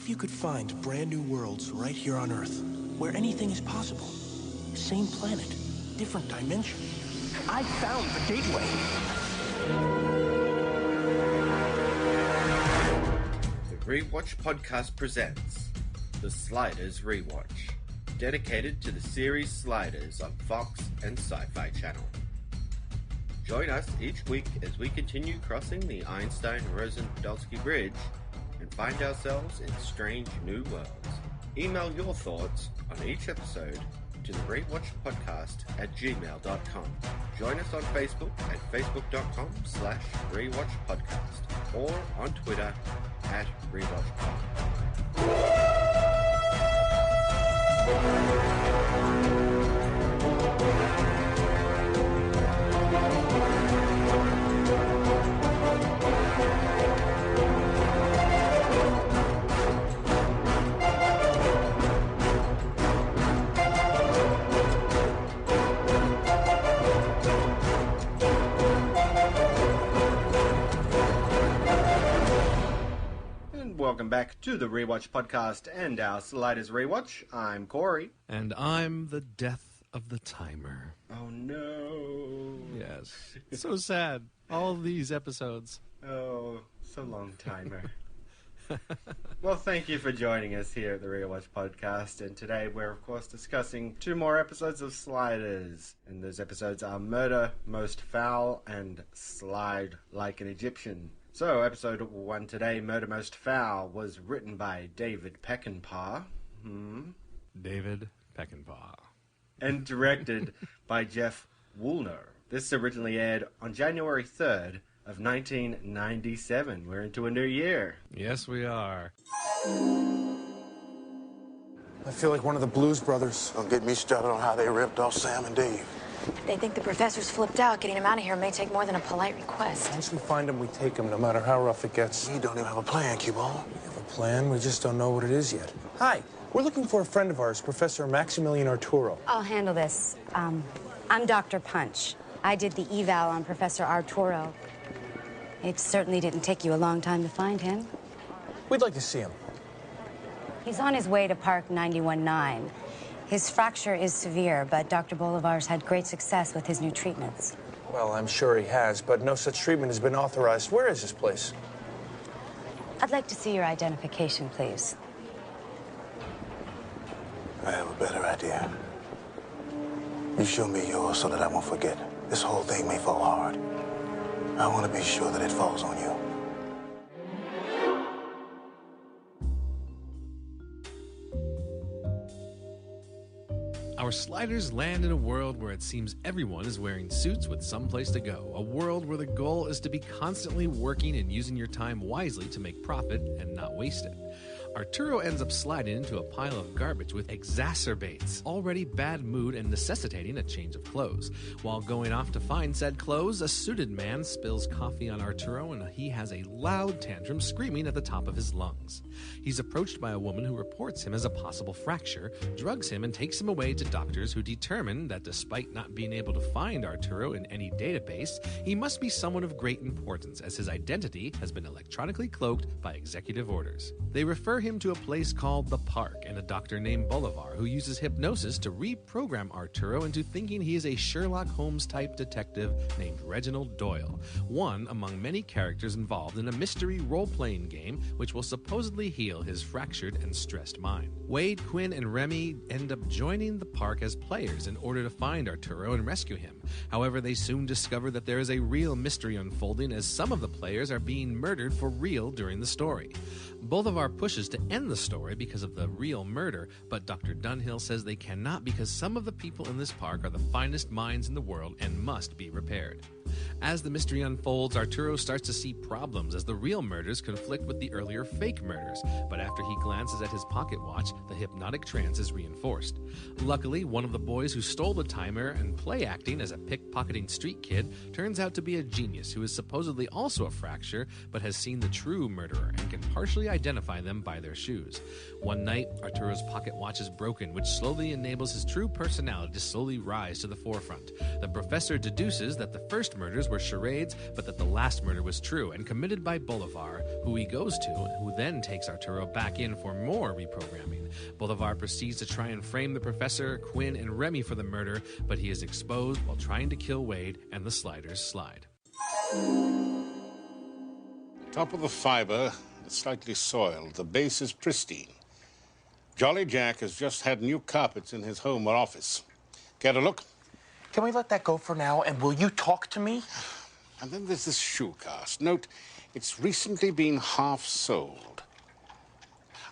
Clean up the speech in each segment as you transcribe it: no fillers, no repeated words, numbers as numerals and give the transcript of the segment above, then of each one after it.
if you could find brand new worlds right here on Earth, where anything is possible? Same planet, different dimension. I found the gateway. The Rewatch podcast presents the Sliders Rewatch, dedicated to the series Sliders on Fox and Sci-Fi Channel. Join us each week as we continue crossing the Einstein-Rosen-Podolsky Bridge and find ourselves in strange new worlds. Email your thoughts on each episode to the rewatchpodcast@gmail.com. Join us on Facebook at facebook.com/rewatchpodcast or on Twitter @rewatchpod. Welcome back to the Rewatch podcast and our Sliders Rewatch. I'm Cory. And I'm the death of the timer. Oh no. Yes. So sad. All of these episodes. Oh, so long timer. Well, thank you for joining us here at the Rewatch podcast. And today we're, of course, discussing 2 more episodes of Sliders. And those episodes are Murder Most Foul and Slide Like an Egyptian. So, episode 1 today, Murder Most Foul, was written by David Peckinpah. David Peckinpah. And directed by Jeff Woolner. This originally aired on January 3rd of 1997. We're into a new year. Yes, we are. I feel like one of the Blues Brothers. Don't get me started on how they ripped off Sam and Dave. They think the professor's flipped out. Getting him out of here may take more than a polite request. Once we find him, we take him, no matter how rough it gets. We don't even have a plan, Cubone. We have a plan, we just don't know what it is yet. Hi, we're looking for a friend of ours, Professor Maximilian Arturo. I'll handle this. I'm Dr. Punch. I did the eval on Professor Arturo. It certainly didn't take you a long time to find him. We'd like to see him. He's on his way to Park 91-9. His fracture is severe, but Dr. Bolivar's had great success with his new treatments. Well, I'm sure he has, but no such treatment has been authorized. Where is this place? I'd like to see your identification, please. I have a better idea. You show me yours so that I won't forget. This whole thing may fall hard. I want to be sure that it falls on you. Our sliders land in a world where it seems everyone is wearing suits with someplace to go. A world where the goal is to be constantly working and using your time wisely to make profit and not waste it. Arturo ends up sliding into a pile of garbage which exacerbates already bad mood and necessitating a change of clothes. While going off to find said clothes, a suited man spills coffee on Arturo and he has a loud tantrum screaming at the top of his lungs. He's approached by a woman who reports him as a possible fracture, drugs him and takes him away to doctors who determine that despite not being able to find Arturo in any database, he must be someone of great importance as his identity has been electronically cloaked by executive orders. They refer him to a place called the Park and a doctor named Bolivar who uses hypnosis to reprogram Arturo into thinking he is a Sherlock Holmes-type detective named Reginald Doyle, one among many characters involved in a mystery role-playing game which will supposedly heal his fractured and stressed mind. Wade, Quinn, and Remy end up joining the Park as players in order to find Arturo and rescue him. However, they soon discover that there is a real mystery unfolding as some of the players are being murdered for real during the story. Bolivar pushes to end the story because of the real murder, but Dr. Dunhill says they cannot because some of the people in this park are the finest minds in the world and must be repaired. As the mystery unfolds, Arturo starts to see problems as the real murders conflict with the earlier fake murders, but after he glances at his pocket watch, the hypnotic trance is reinforced. Luckily, one of the boys who stole the timer and play acting as a pickpocketing street kid turns out to be a genius who is supposedly also a fracture, but has seen the true murderer and can partially identify them by their shoes. One night, Arturo's pocket watch is broken, which slowly enables his true personality to slowly rise to the forefront. The professor deduces that the first most murders were charades, but that the last murder was true and committed by Bolivar, who he goes to, who then takes Arturo back in for more reprogramming. Bolivar proceeds to try and frame the professor, Quinn, and Remy for the murder, but he is exposed while trying to kill Wade, and the sliders slide. Top of the fiber is slightly soiled. The base is pristine. Jolly Jack has just had new carpets in his home or office. Care to look? Can we let that go for now, and will you talk to me? And then there's this shoe cast. Note, it's recently been half soled.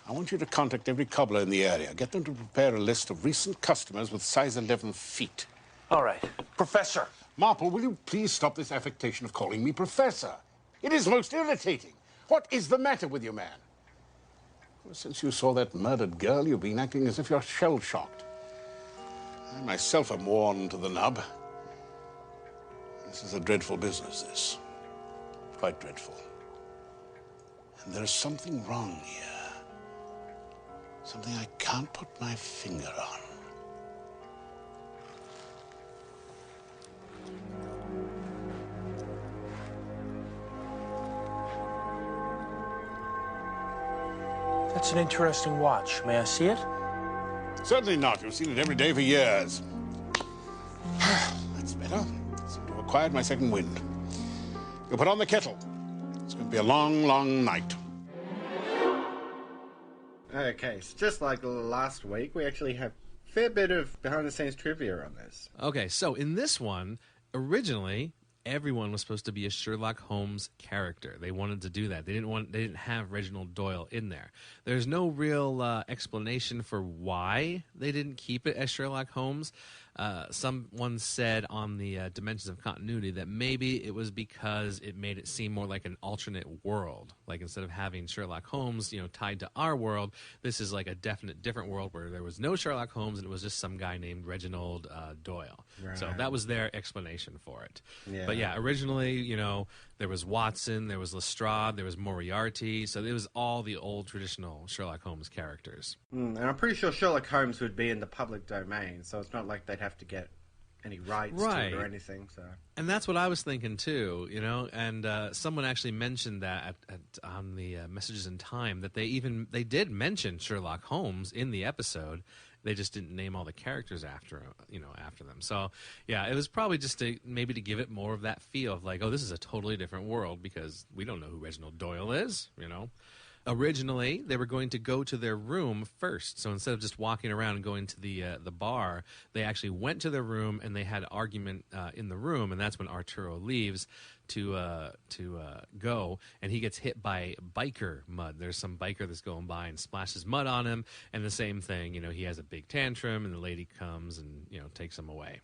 I want you to contact every cobbler in the area. Get them to prepare a list of recent customers with size 11 feet. All right. Professor. Marple, will you please stop this affectation of calling me Professor? It is most irritating. What is the matter with you, man? Well, since you saw that murdered girl, you've been acting as if you're shell-shocked. I myself am worn to the nub. This is a dreadful business, this. Quite dreadful. And there's something wrong here. Something I can't put my finger on. That's an interesting watch. May I see it? Certainly not. You've seen it every day for years. That's better. I seem to have acquired my second wind. You put on the kettle. It's going to be a long, long night. Okay, so just like last week, we actually have a fair bit of behind-the-scenes trivia on this. Okay, so in this one, originally, everyone was supposed to be a Sherlock Holmes character. They wanted to do that. They didn't have Reginald Doyle in there. There's no real explanation for why they didn't keep it as Sherlock Holmes. Someone said on the Dimensions of Continuity that maybe it was because it made it seem more like an alternate world. Like instead of having Sherlock Holmes, tied to our world, this is like a definite different world where there was no Sherlock Holmes and it was just some guy named Reginald Doyle. Right. So that was their explanation for it. Yeah. But yeah, originally, there was Watson, there was Lestrade, there was Moriarty. So it was all the old traditional Sherlock Holmes characters. And I'm pretty sure Sherlock Holmes would be in the public domain, so it's not like they'd have to get any rights to it or anything. So. And that's what I was thinking too, and someone actually mentioned that on the Messages in Time that they did mention Sherlock Holmes in the episode. They just didn't name all the characters after them. So, yeah, it was probably just to give it more of that feel of like, oh, this is a totally different world because we don't know who Reginald Doyle is, Originally, they were going to go to their room first. So instead of just walking around and going to the bar, they actually went to their room and they had an argument in the room, and that's when Arturo leaves to go, and he gets hit by biker mud. There's some biker that's going by and splashes mud on him, and the same thing, he has a big tantrum, and the lady comes and, takes him away.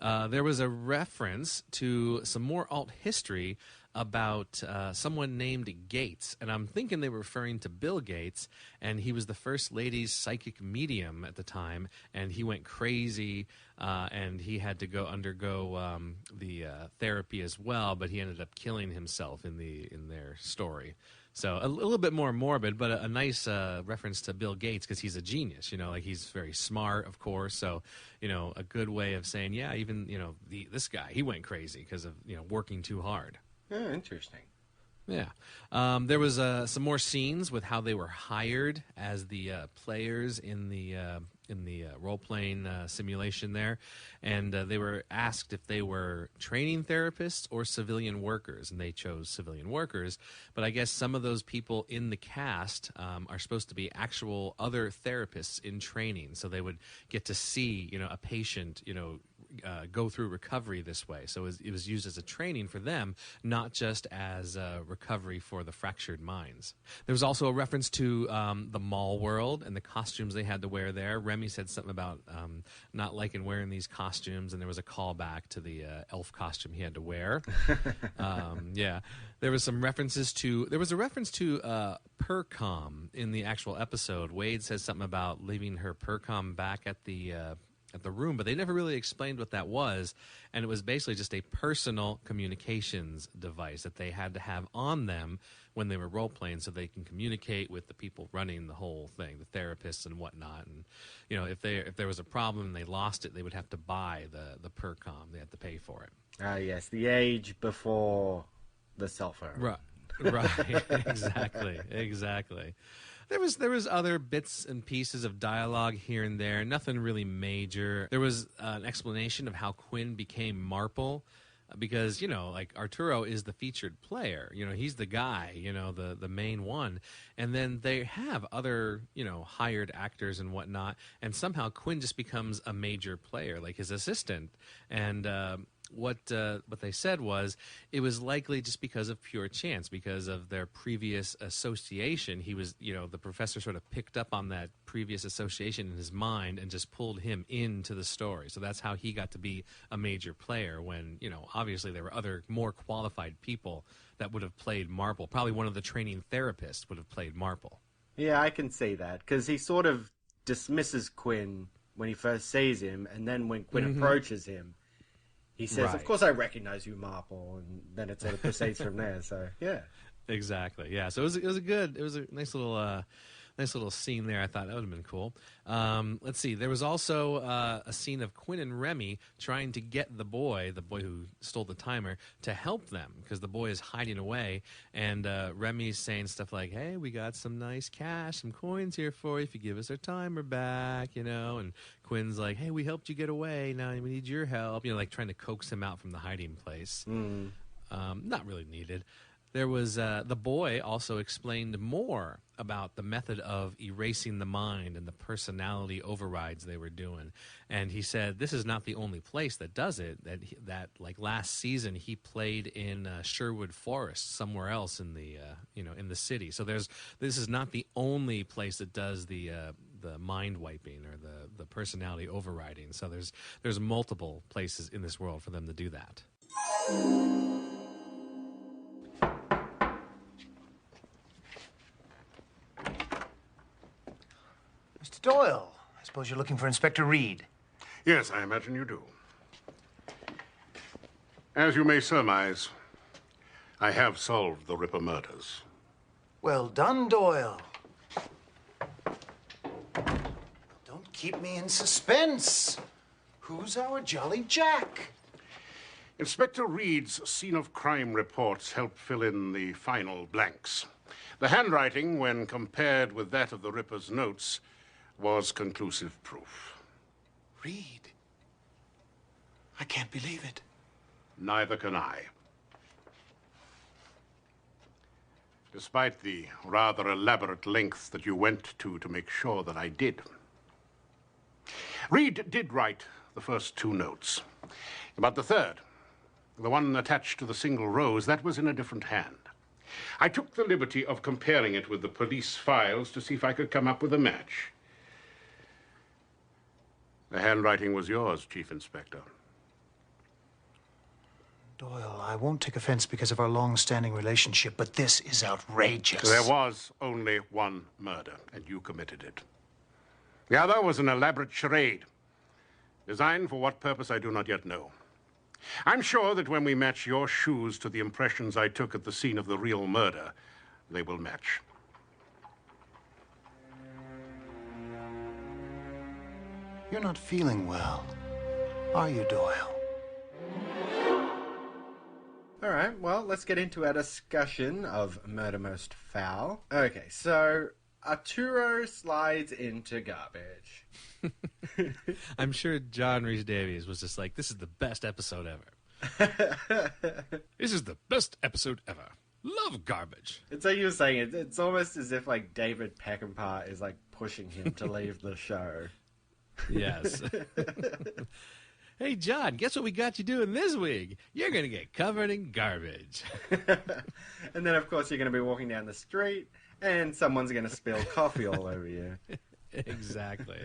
There was a reference to some more alt history about someone named Gates, and I'm thinking they were referring to Bill Gates, and he was the first lady's psychic medium at the time, and he went crazy, and he had to undergo the therapy as well, but he ended up killing himself in their story. So a little bit more morbid, but a nice reference to Bill Gates because he's a genius, he's very smart, of course. So, a good way of saying, yeah, even, this guy, he went crazy because of, working too hard. Oh, interesting. Yeah. There was some more scenes with how they were hired as the players in the role-playing simulation there. And they were asked if they were training therapists or civilian workers, and they chose civilian workers. But I guess some of those people in the cast are supposed to be actual other therapists in training, so they would get to see, a patient, go through recovery this way. So it was used as a training for them, not just as recovery for the fractured minds. There was also a reference to the mall world and the costumes they had to wear there. Remy said something about not liking wearing these costumes, and there was a callback to the elf costume he had to wear. Yeah. There was some references to... There was a reference to Percom in the actual episode. Wade says something about leaving her Percom back at the room, but they never really explained what that was. And it was basically just a personal communications device that they had to have on them when they were role playing, so they can communicate with the people running the whole thing, the therapists and whatnot. And if there was a problem and they lost it, they would have to buy the per-com. They had to pay for it. Yes, the age before the cell phone. Right. Exactly. There was other bits and pieces of dialogue here and there, nothing really major. There was an explanation of how Quinn became Marple, because Arturo is the featured player. He's the guy, the main one, and then they have other hired actors and whatnot, and somehow Quinn just becomes a major player, like his assistant. And what they said was it was likely just because of pure chance, because of their previous association. He was, the professor sort of picked up on that previous association in his mind and just pulled him into the story. So that's how he got to be a major player when, obviously there were other more qualified people that would have played Marple. Probably one of the training therapists would have played Marple. Yeah, I can see that, because he sort of dismisses Quinn when he first sees him, and then when Quinn approaches him, he says, Right. Of course I recognize you, Marple, and then it sort of proceeds from there, so, yeah. Exactly, yeah. So it was a nice little scene there. I thought that would have been cool. Let's see. There was also a scene of Quinn and Remy trying to get the boy who stole the timer, to help them, because the boy is hiding away. And Remy's saying stuff like, "Hey, we got some nice cash, some coins here for you if you give us our timer back," And Quinn's like, "Hey, we helped you get away. Now we need your help." Like trying to coax him out from the hiding place. Not really needed. There was the boy also explained more about the method of erasing the mind and the personality overrides they were doing, and he said this is not the only place that does it. That like last season he played in Sherwood Forest, somewhere else in the in the city. So this is not the only place that does the mind wiping or the personality overriding. So there's multiple places in this world for them to do that. Mr. Doyle, I suppose you're looking for Inspector Reed. Yes, I imagine you do. As you may surmise, I have solved the Ripper murders. Well done, Doyle. Don't keep me in suspense. Who's our jolly Jack? Inspector Reed's scene of crime reports help fill in the final blanks. The handwriting, when compared with that of the Ripper's notes, was conclusive proof. Reed? I can't believe it. Neither can I. Despite the rather elaborate lengths that you went to make sure that I did. Reed did write the first two notes. But the third, the one attached to the single rose, that was in a different hand. I took the liberty of comparing it with the police files to see if I could come up with a match. The handwriting was yours, Chief Inspector. Doyle, I won't take offense because of our long-standing relationship, but this is outrageous. There was only one murder, and you committed it. The other was an elaborate charade. Designed for what purpose, I do not yet know. I'm sure that when we match your shoes to the impressions I took at the scene of the real murder, they will match. You're not feeling well, are you, Doyle? All right, well, let's get into our discussion of Murder Most Foul. Okay, so Arturo slides into garbage. I'm sure John Rhys Davies was just like, this is the best episode ever. This is the best episode ever. Love garbage. It's like you were saying, it's almost as if like David Peckinpah is like pushing him to leave the show. Yes. Hey, John, guess what we got you doing this week? You're going to get covered in garbage. And then, of course, you're going to be walking down the street and someone's going to spill coffee all over you. Exactly.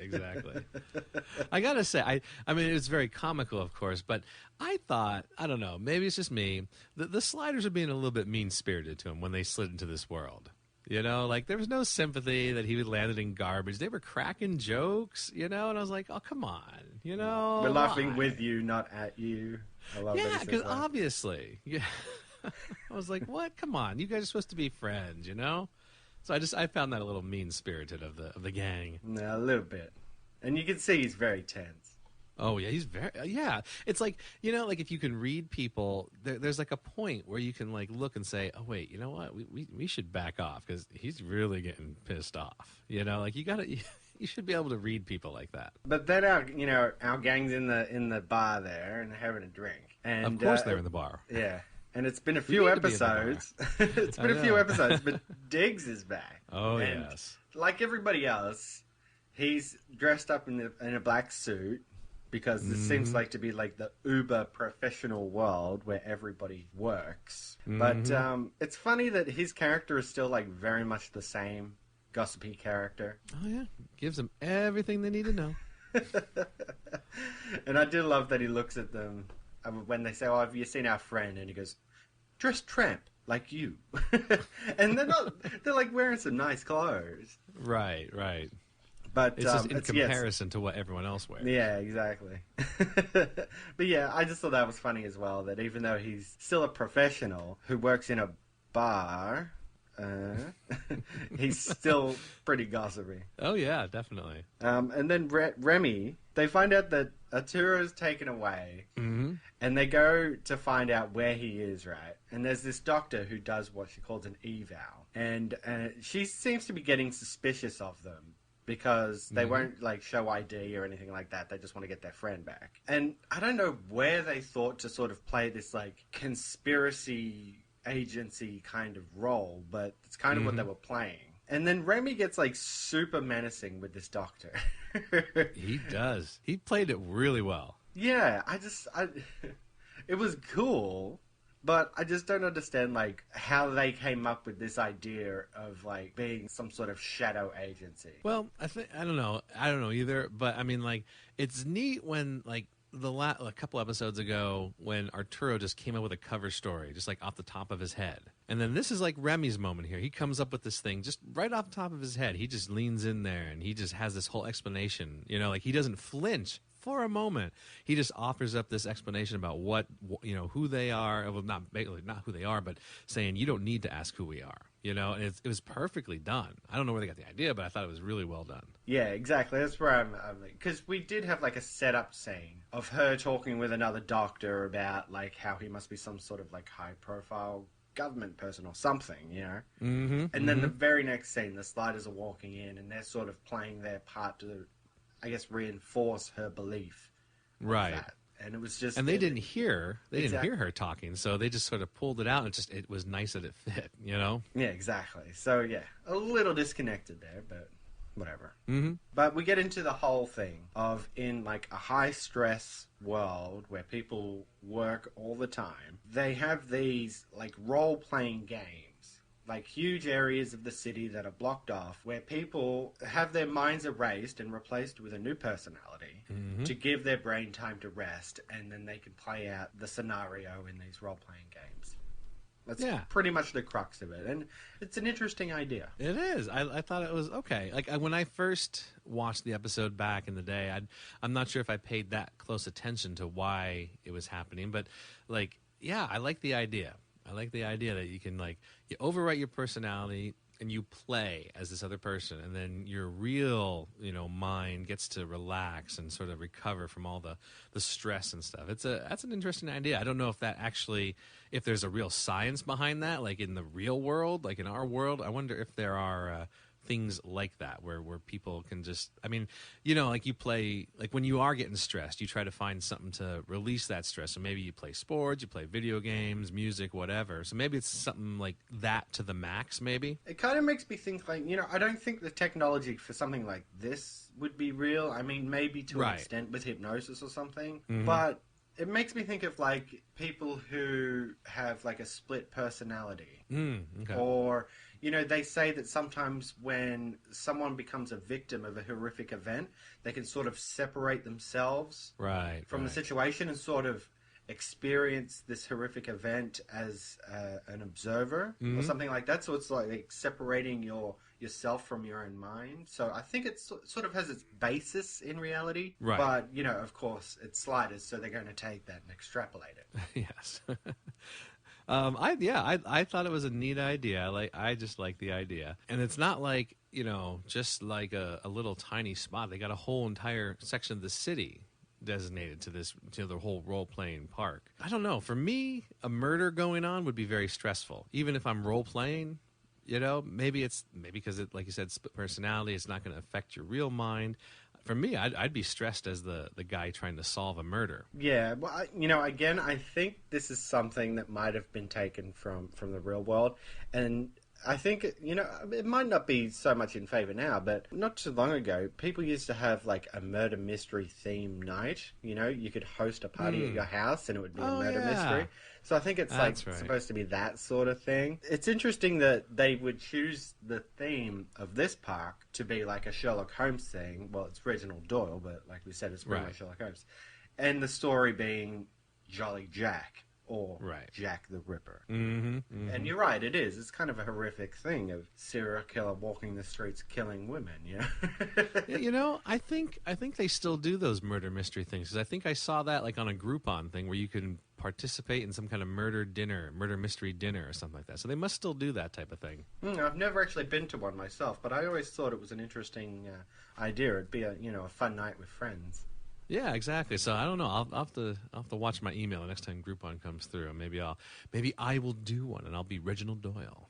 I got to say, I mean, it's very comical, of course, but I thought, I don't know, maybe it's just me, the Sliders are being a little bit mean-spirited to him when they slid into this world. You know, like there was no sympathy that he would landed in garbage. They were cracking jokes, you know, and I was like, oh, come on, you know. We're laughing why? with you, not at you. I love that he Yeah, says because that. obviously. Yeah. I was like, what? Come on. You guys are supposed to be friends, you know? So I found that a little mean-spirited of the gang. No, a little bit. And you can see he's very tense. Oh, yeah, he's very, yeah. It's like, you know, like if you can read people, there's like a point where you can like look and say, oh, wait, you know what? We should back off because he's really getting pissed off. You know, like you should be able to read people like that. But then our gang's in the bar there and having a drink. And Of course they're in the bar. Yeah. And it's been a few episodes. It's been a few episodes, but Diggs is back. Oh, and yes. like everybody else, he's dressed up in a black suit because this seems like to be like the uber professional world where everybody works. But it's funny that his character is still like very much the same gossipy character. Oh, yeah. Gives them everything they need to know. And I do love that he looks at them when they say, oh, have you seen our friend? And he goes, dressed tramp, like you. And they're like wearing some nice clothes. Right. But it's just in comparison to what everyone else wears. Yeah, exactly. But yeah, I just thought that was funny as well, that even though he's still a professional who works in a bar, he's still pretty gossipy. Oh, yeah, definitely. And then Remy, they find out that Arturo's taken away, and they go to find out where he is, right? And there's this doctor who does what she calls an eval, and she seems to be getting suspicious of them because they won't like show ID or anything like that. They just want to get their friend back. And I don't know where they thought to sort of play this like conspiracy agency kind of role, but it's kind of what they were playing. And then Remy gets like super menacing with this doctor. He does. He played it really well. Yeah, it was cool, but I just don't understand like how they came up with this idea of like being some sort of shadow agency. Well, I don't know either, but I mean, like, it's neat when like a couple episodes ago when Arturo just came up with a cover story just like off the top of his head. And then this is like Remy's moment here. He comes up with this thing just right off the top of his head. He just leans in there and he just has this whole explanation, you know, like he doesn't flinch for a moment. He just offers up this explanation about what, you know, who they are. Well, not who they are, but saying you don't need to ask who we are, you know, and it was perfectly done. I don't know where they got the idea, but I thought it was really well done. Yeah, exactly. That's where I'm because we did have like a setup scene of her talking with another doctor about like how he must be some sort of like high profile government person or something, you know. And then the very next scene, the Sliders are walking in and they're sort of playing their part to, I guess, reinforce her belief. Right. That. And it was just, and they didn't hear her talking, so they just sort of pulled it out, and it was nice that it fit, you know. Yeah, exactly. So yeah, a little disconnected there, but whatever. But we get into the whole thing of in like a high stress world where people work all the time, they have these like role playing games, like huge areas of the city that are blocked off where people have their minds erased and replaced with a new personality to give their brain time to rest, and then they can play out the scenario in these role playing games. That's pretty much the crux of it, and it's an interesting idea. It is. I thought it was okay. Like when I first watched the episode back in the day, I'm not sure if I paid that close attention to why it was happening, but like, yeah, I like the idea. I like the idea that you can like you overwrite your personality and you play as this other person, and then your real, you know, mind gets to relax and sort of recover from all the stress and stuff. That's an interesting idea. I don't know if that actually, if there's a real science behind that, like in the real world, like in our world. I wonder if there are things like that where people can just, I mean, you know, like you play, like when you are getting stressed, you try to find something to release that stress. So maybe you play sports, you play video games, music, whatever. So maybe it's something like that to the max, maybe. It kind of makes me think like, you know, I don't think the technology for something like this would be real. I mean, maybe to an extent with hypnosis or something, but it makes me think of like people who have like a split personality or, you know, they say that sometimes when someone becomes a victim of a horrific event, they can sort of separate themselves from the situation and sort of experience this horrific event as an observer or something like that. So it's like separating yourself from your own mind. So I think it sort of has its basis in reality. Right. But, you know, of course, it's Sliders, so they're going to take that and extrapolate it. Yes. I thought it was a neat idea. I just like the idea. And it's not like, you know, just like a little tiny spot. They got a whole entire section of the city designated to this, to the whole role-playing park. I don't know. For me, a murder going on would be very stressful. Even if I'm role-playing, you know, maybe because it, like you said, personality, it's not going to affect your real mind. For me, I'd be stressed as the guy trying to solve a murder. Yeah, well, you know, again, I think this is something that might have been taken from the real world, and I think, you know, it might not be so much in favor now, but not too long ago, people used to have, like, a murder mystery theme night. You know, you could host a party at your house, and it would be a murder mystery. So I think it's, supposed to be that sort of thing. It's interesting that they would choose the theme of this park to be, like, a Sherlock Holmes thing. Well, it's Reginald Doyle, but like we said, it's pretty much Sherlock Holmes. And the story being Jolly Jack. Or Jack the Ripper. And you're right, it is. It's kind of a horrific thing of serial killer walking the streets killing women, you know? Yeah, you know, I think they still do those murder mystery things, because I think I saw that like on a Groupon thing where you can participate in some kind of murder mystery dinner or something like that. So they must still do that type of thing. I've never actually been to one myself, but I always thought it was an interesting idea. It'd be a fun night with friends. Yeah, exactly. So I don't know. I'll have to watch my email the next time Groupon comes through, and maybe I will do one, and I'll be Reginald Doyle.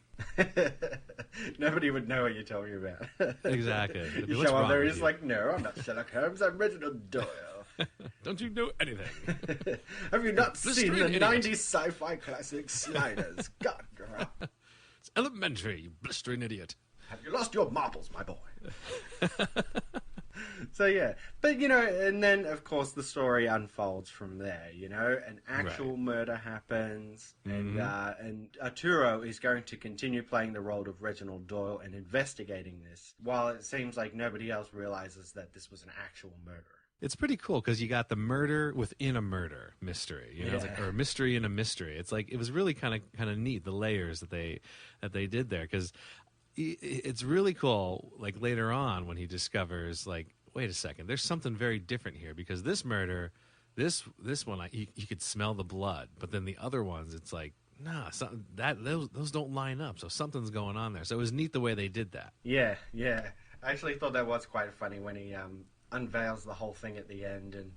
Nobody would know what you're talking about. Exactly. You show up there, he's like, "No, I'm not Sherlock Holmes. I'm Reginald Doyle." Don't you know anything? Have you not seen the '90s sci-fi classic Sliders? God, it's elementary, you blistering idiot. Have you lost your marbles, my boy? So yeah, but you know, and then of course the story unfolds from there. You know, an actual murder happens, and Arturo is going to continue playing the role of Reginald Doyle and investigating this, while it seems like nobody else realizes that this was an actual murder. It's pretty cool because you got the murder within a murder mystery, you know, it's like, or a mystery in a mystery. It's like it was really kind of neat, the layers that they did there, because it's really cool. Like later on when he discovers, like, wait a second, there's something very different here, because this murder, this one, you could smell the blood, but then the other ones, it's like, nah, those don't line up. So something's going on there. So it was neat the way they did that. Yeah. I actually thought that was quite funny when he unveils the whole thing at the end, and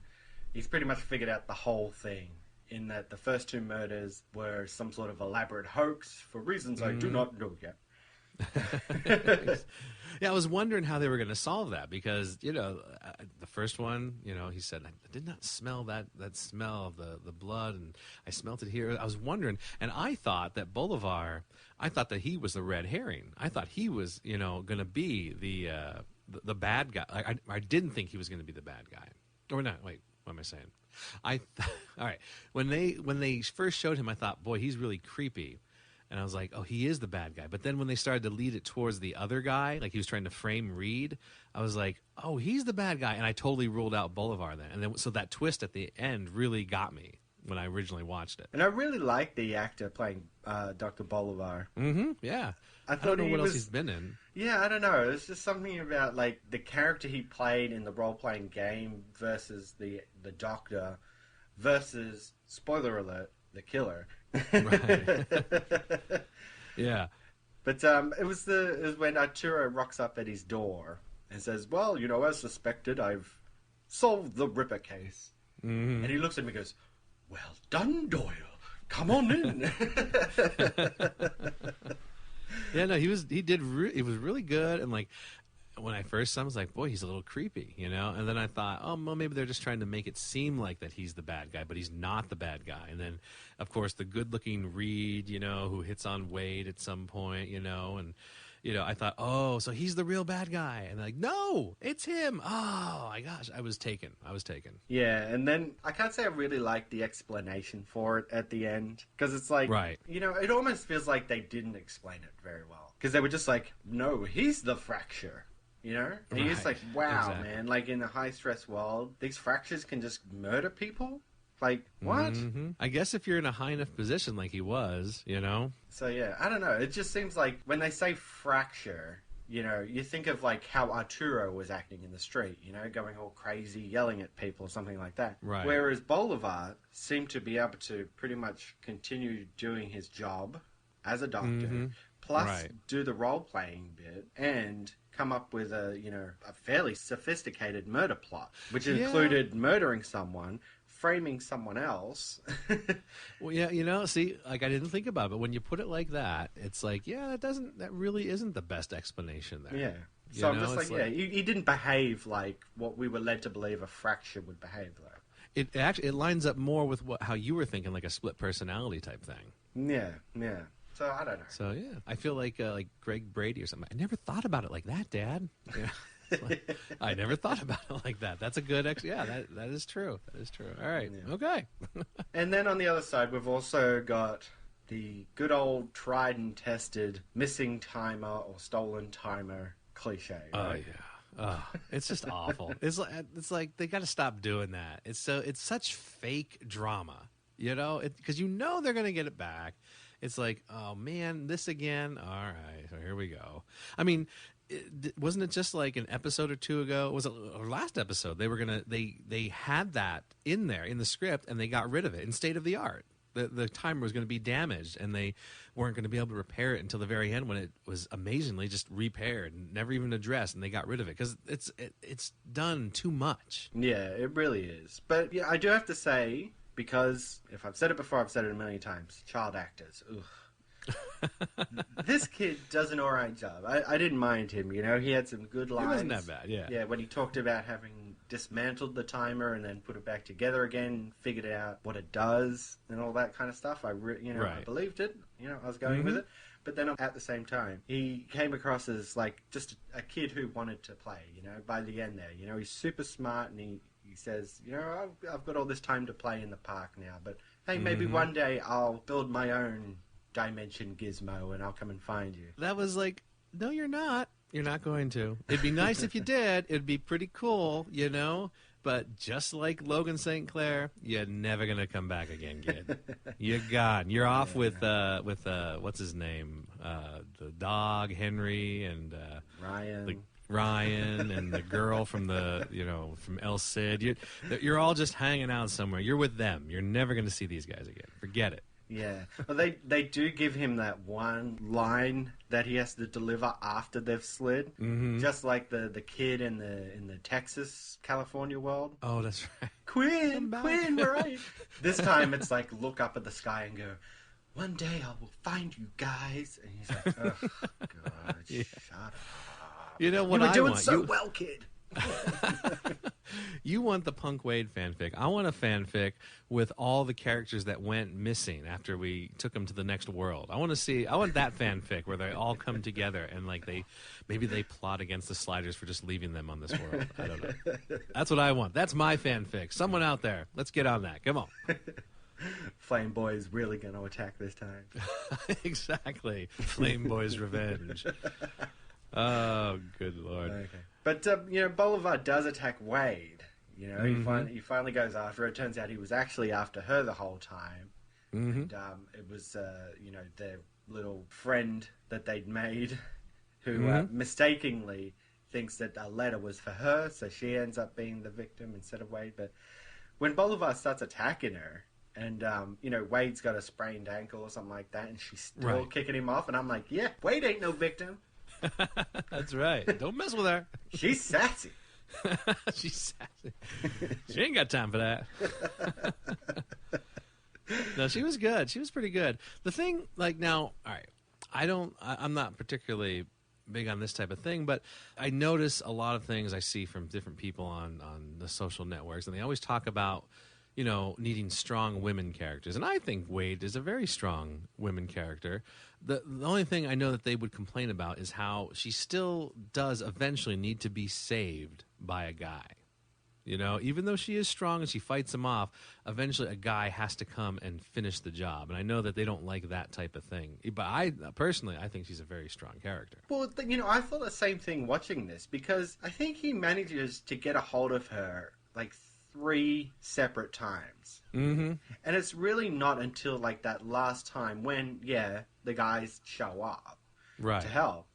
he's pretty much figured out the whole thing. In that the first two murders were some sort of elaborate hoax for reasons I do not know yet. Yeah, I was wondering how they were going to solve that, because, you know, the first one, you know, he said, I did not smell that smell of the blood, and I smelt it here. I was wondering, and I thought that he was the red herring. I thought he was, you know, going to be the bad guy. I didn't think he was going to be the bad guy. Or not, wait, what am I saying? All right, when they first showed him, I thought, boy, he's really creepy. And I was like, oh, he is the bad guy. But then when they started to lead it towards the other guy, like he was trying to frame Reed, I was like, oh, he's the bad guy. And I totally ruled out Bolivar then. And then so that twist at the end really got me when I originally watched it. And I really like the actor playing Dr. Bolivar. Yeah. I don't know what else he's been in. Yeah, I don't know. It's just something about, like, the character he played in the role-playing game versus the Doctor versus, spoiler alert, the killer. Right. Yeah. But it was when Arturo rocks up at his door and says, well, you know, as suspected, I've solved the Ripper case. And he looks at me and goes, well done, Doyle. Come on in. Yeah, no, it was really good. And, like, when I first saw him, I was like, boy, he's a little creepy, you know? And then I thought, oh, well, maybe they're just trying to make it seem like that he's the bad guy, but he's not the bad guy. And then, of course, the good-looking Reed, you know, who hits on Wade at some point, you know, and, you know, I thought, oh, so he's the real bad guy. And like, no, it's him. Oh, my gosh, I was taken. Yeah, and then I can't say I really liked the explanation for it at the end, because it's like, you know, it almost feels like they didn't explain it very well. Because they were just like, no, he's the fracture. You know? And you're just like, wow, man, like in a high-stress world, these fractures can just murder people? Like, what? Mm-hmm. I guess if you're in a high enough position like he was, you know? So, yeah, I don't know. It just seems like when they say fracture, you know, you think of, like, how Arturo was acting in the street, you know, going all crazy, yelling at people or something like that. Right. Whereas Bolivar seemed to be able to pretty much continue doing his job as a doctor, plus do the role-playing bit and come up with a fairly sophisticated murder plot, which included murdering someone, framing someone else. Well, yeah, you know, see, like, I didn't think about it, but when you put it like that, it's like, yeah, that really isn't the best explanation there. Yeah. So I'm just like, he didn't behave like what we were led to believe a fracture would behave, though. It lines up more with how you were thinking, like a split personality type thing. Yeah, yeah. So I don't know. So yeah, I feel like Greg Brady or something. I never thought about it like that, Dad. Yeah. Like, I never thought about it like that. That's a good that is true. That is true. All right. Yeah. Okay. And then on the other side, we've also got the good old tried and tested missing timer or stolen timer cliche. Right? Oh yeah. Oh, it's just awful. It's like they got to stop doing that. It's such fake drama, you know, because you know they're gonna get it back. It's like, oh man, this again. All right, so here we go. I mean, wasn't it just like an episode or two ago? Was it or last episode? They were they had that in there in the script, and they got rid of it in state of the art. The timer was going to be damaged, and they weren't going to be able to repair it until the very end, when it was amazingly just repaired and never even addressed, and they got rid of it because it's done too much. Yeah, it really is. But yeah, I do have to say, because if I've said it before, I've said it a million times. Child actors, ugh. This kid does an alright job. I didn't mind him, you know. He had some good lines. He wasn't that bad, yeah. Yeah, when he talked about having dismantled the timer and then put it back together again, figured out what it does and all that kind of stuff. I believed it. You know, I was going with it. But then at the same time, he came across as like just a kid who wanted to play, you know, by the end there. You know, he's super smart, and he says, you know, I've got all this time to play in the park now, but hey, maybe one day I'll build my own dimension gizmo and I'll come and find you. That was like, no, you're not. You're not going to. It'd be nice if you did. It'd be pretty cool, you know? But just like Logan St. Clair, you're never going to come back again, kid. You're gone. You're off with what's his name? The dog, Henry, and Ryan and the girl from from El Cid. You're all just hanging out somewhere. You're with them. You're never going to see these guys again. Forget it. Yeah. Well, they do give him that one line that he has to deliver after they've slid, just like the kid in the Texas, California world. Oh, that's right. Quinn, where are you? This time it's like, look up at the sky and go, one day I will find you guys. And he's like, oh, God, shut up. You know what you were doing want? so well, kid. You want the Punk Wade fanfic. I want a fanfic with all the characters that went missing after we took them to the next world. I want that fanfic where they all come together and like maybe they plot against the Sliders for just leaving them on this world. I don't know. That's what I want. That's my fanfic. Someone out there, let's get on that. Come on. Flame Boy's really going to attack this time. Exactly. Flame Boy's revenge. Oh, good Lord. Okay. But, Bolivar does attack Wade. You know, he finally goes after her. It turns out he was actually after her the whole time. And it was, their little friend that they'd made who mistakenly thinks that a letter was for her, so she ends up being the victim instead of Wade. But when Bolivar starts attacking her, and, Wade's got a sprained ankle or something like that, and she's still kicking him off, and I'm like, yeah, Wade ain't no victim. That's right. Don't mess with her. She's sassy. She's sassy. She ain't got time for that. No, she was good. She was pretty good. The thing, like, now, all right, I'm not particularly big on this type of thing, but I notice a lot of things I see from different people on the social networks, and they always talk about, needing strong women characters. And I think Wade is a very strong women character. The only thing I know that they would complain about is how she still does eventually need to be saved by a guy. Even though she is strong and she fights him off, eventually a guy has to come and finish the job. And I know that they don't like that type of thing. But I think she's a very strong character. Well, I thought the same thing watching this, because I think he manages to get a hold of her like 3 separate times. Mm-hmm. And it's really not until, like, that last time when, the guys show up to help,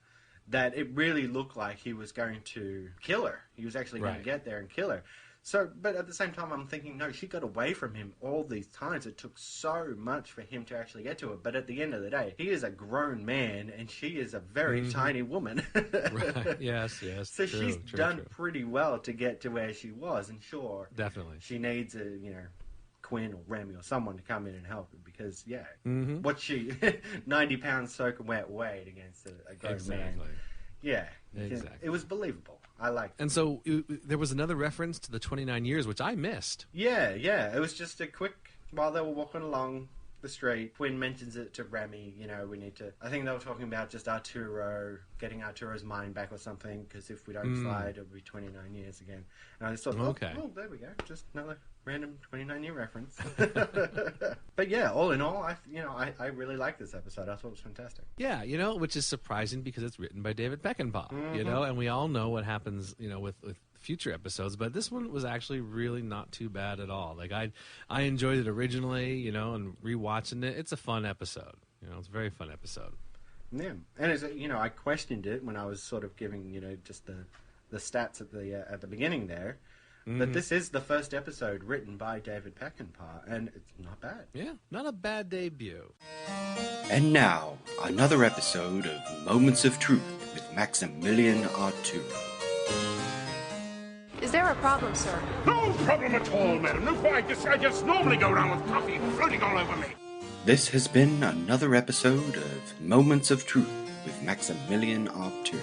that it really looked like he was going to kill her. He was actually going to get there and kill her. So, but at the same time, I'm thinking, no, she got away from him all these times. It took so much for him to actually get to her. But at the end of the day, he is a grown man, and she is a very tiny woman. Right. Yes. So she's done pretty well to get to where she was. And sure, definitely, she needs a, Quinn or Remy or someone to come in and help her because, what's she, 90 pounds soaking wet weight against a grown man. Yeah, exactly. It was believable. I liked it. And so there was another reference to the 29 years, which I missed. Yeah. It was just a quick, while they were walking along the street, Quinn mentions it to Remy, we need to, I think they were talking about just Arturo, getting Arturo's mind back or something, because if we don't slide, it'll be 29 years again. And I just thought, oh, there we go, just another random 29-year reference. But yeah, all in all, I really liked this episode. I thought it was fantastic. Yeah, which is surprising because it's written by David Peckinpah, and we all know what happens, with future episodes, but this one was actually really not too bad at all. Like I enjoyed it originally, and rewatching it, it's a fun episode. It's a very fun episode. Yeah, and as I questioned it when I was sort of giving just the stats at the beginning there. But this is the first episode written by David Peckinpah, and it's not bad. Yeah, not a bad debut. And now, another episode of Moments of Truth with Maximilian Arturo. Is there a problem, sir? No problem at all, madam. No, I just normally go around with coffee floating all over me. This has been another episode of Moments of Truth with Maximilian Arturo.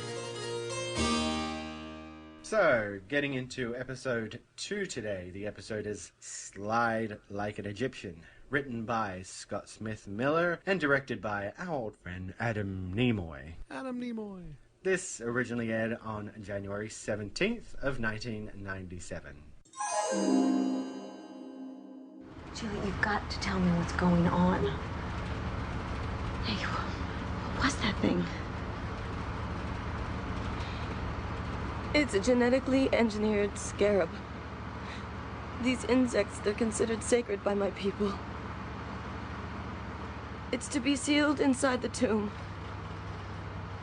So, getting into episode 2 today. The episode is Slide Like an Egyptian, written by Scott Smith Miller and directed by our old friend Adam Nimoy. This originally aired on January 17th of 1997. Julie, you've got to tell me what's going on. Hey, what was that thing? It's a genetically engineered scarab. These insects, they're considered sacred by my people. It's to be sealed inside the tomb,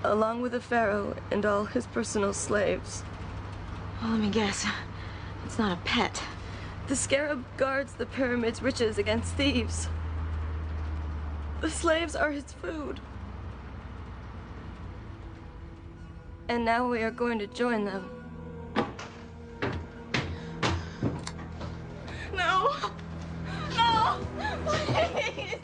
along with the pharaoh and all his personal slaves. Well, let me guess. It's not a pet. The scarab guards the pyramid's riches against thieves. The slaves are his food. And now we are going to join them. No! No! Please!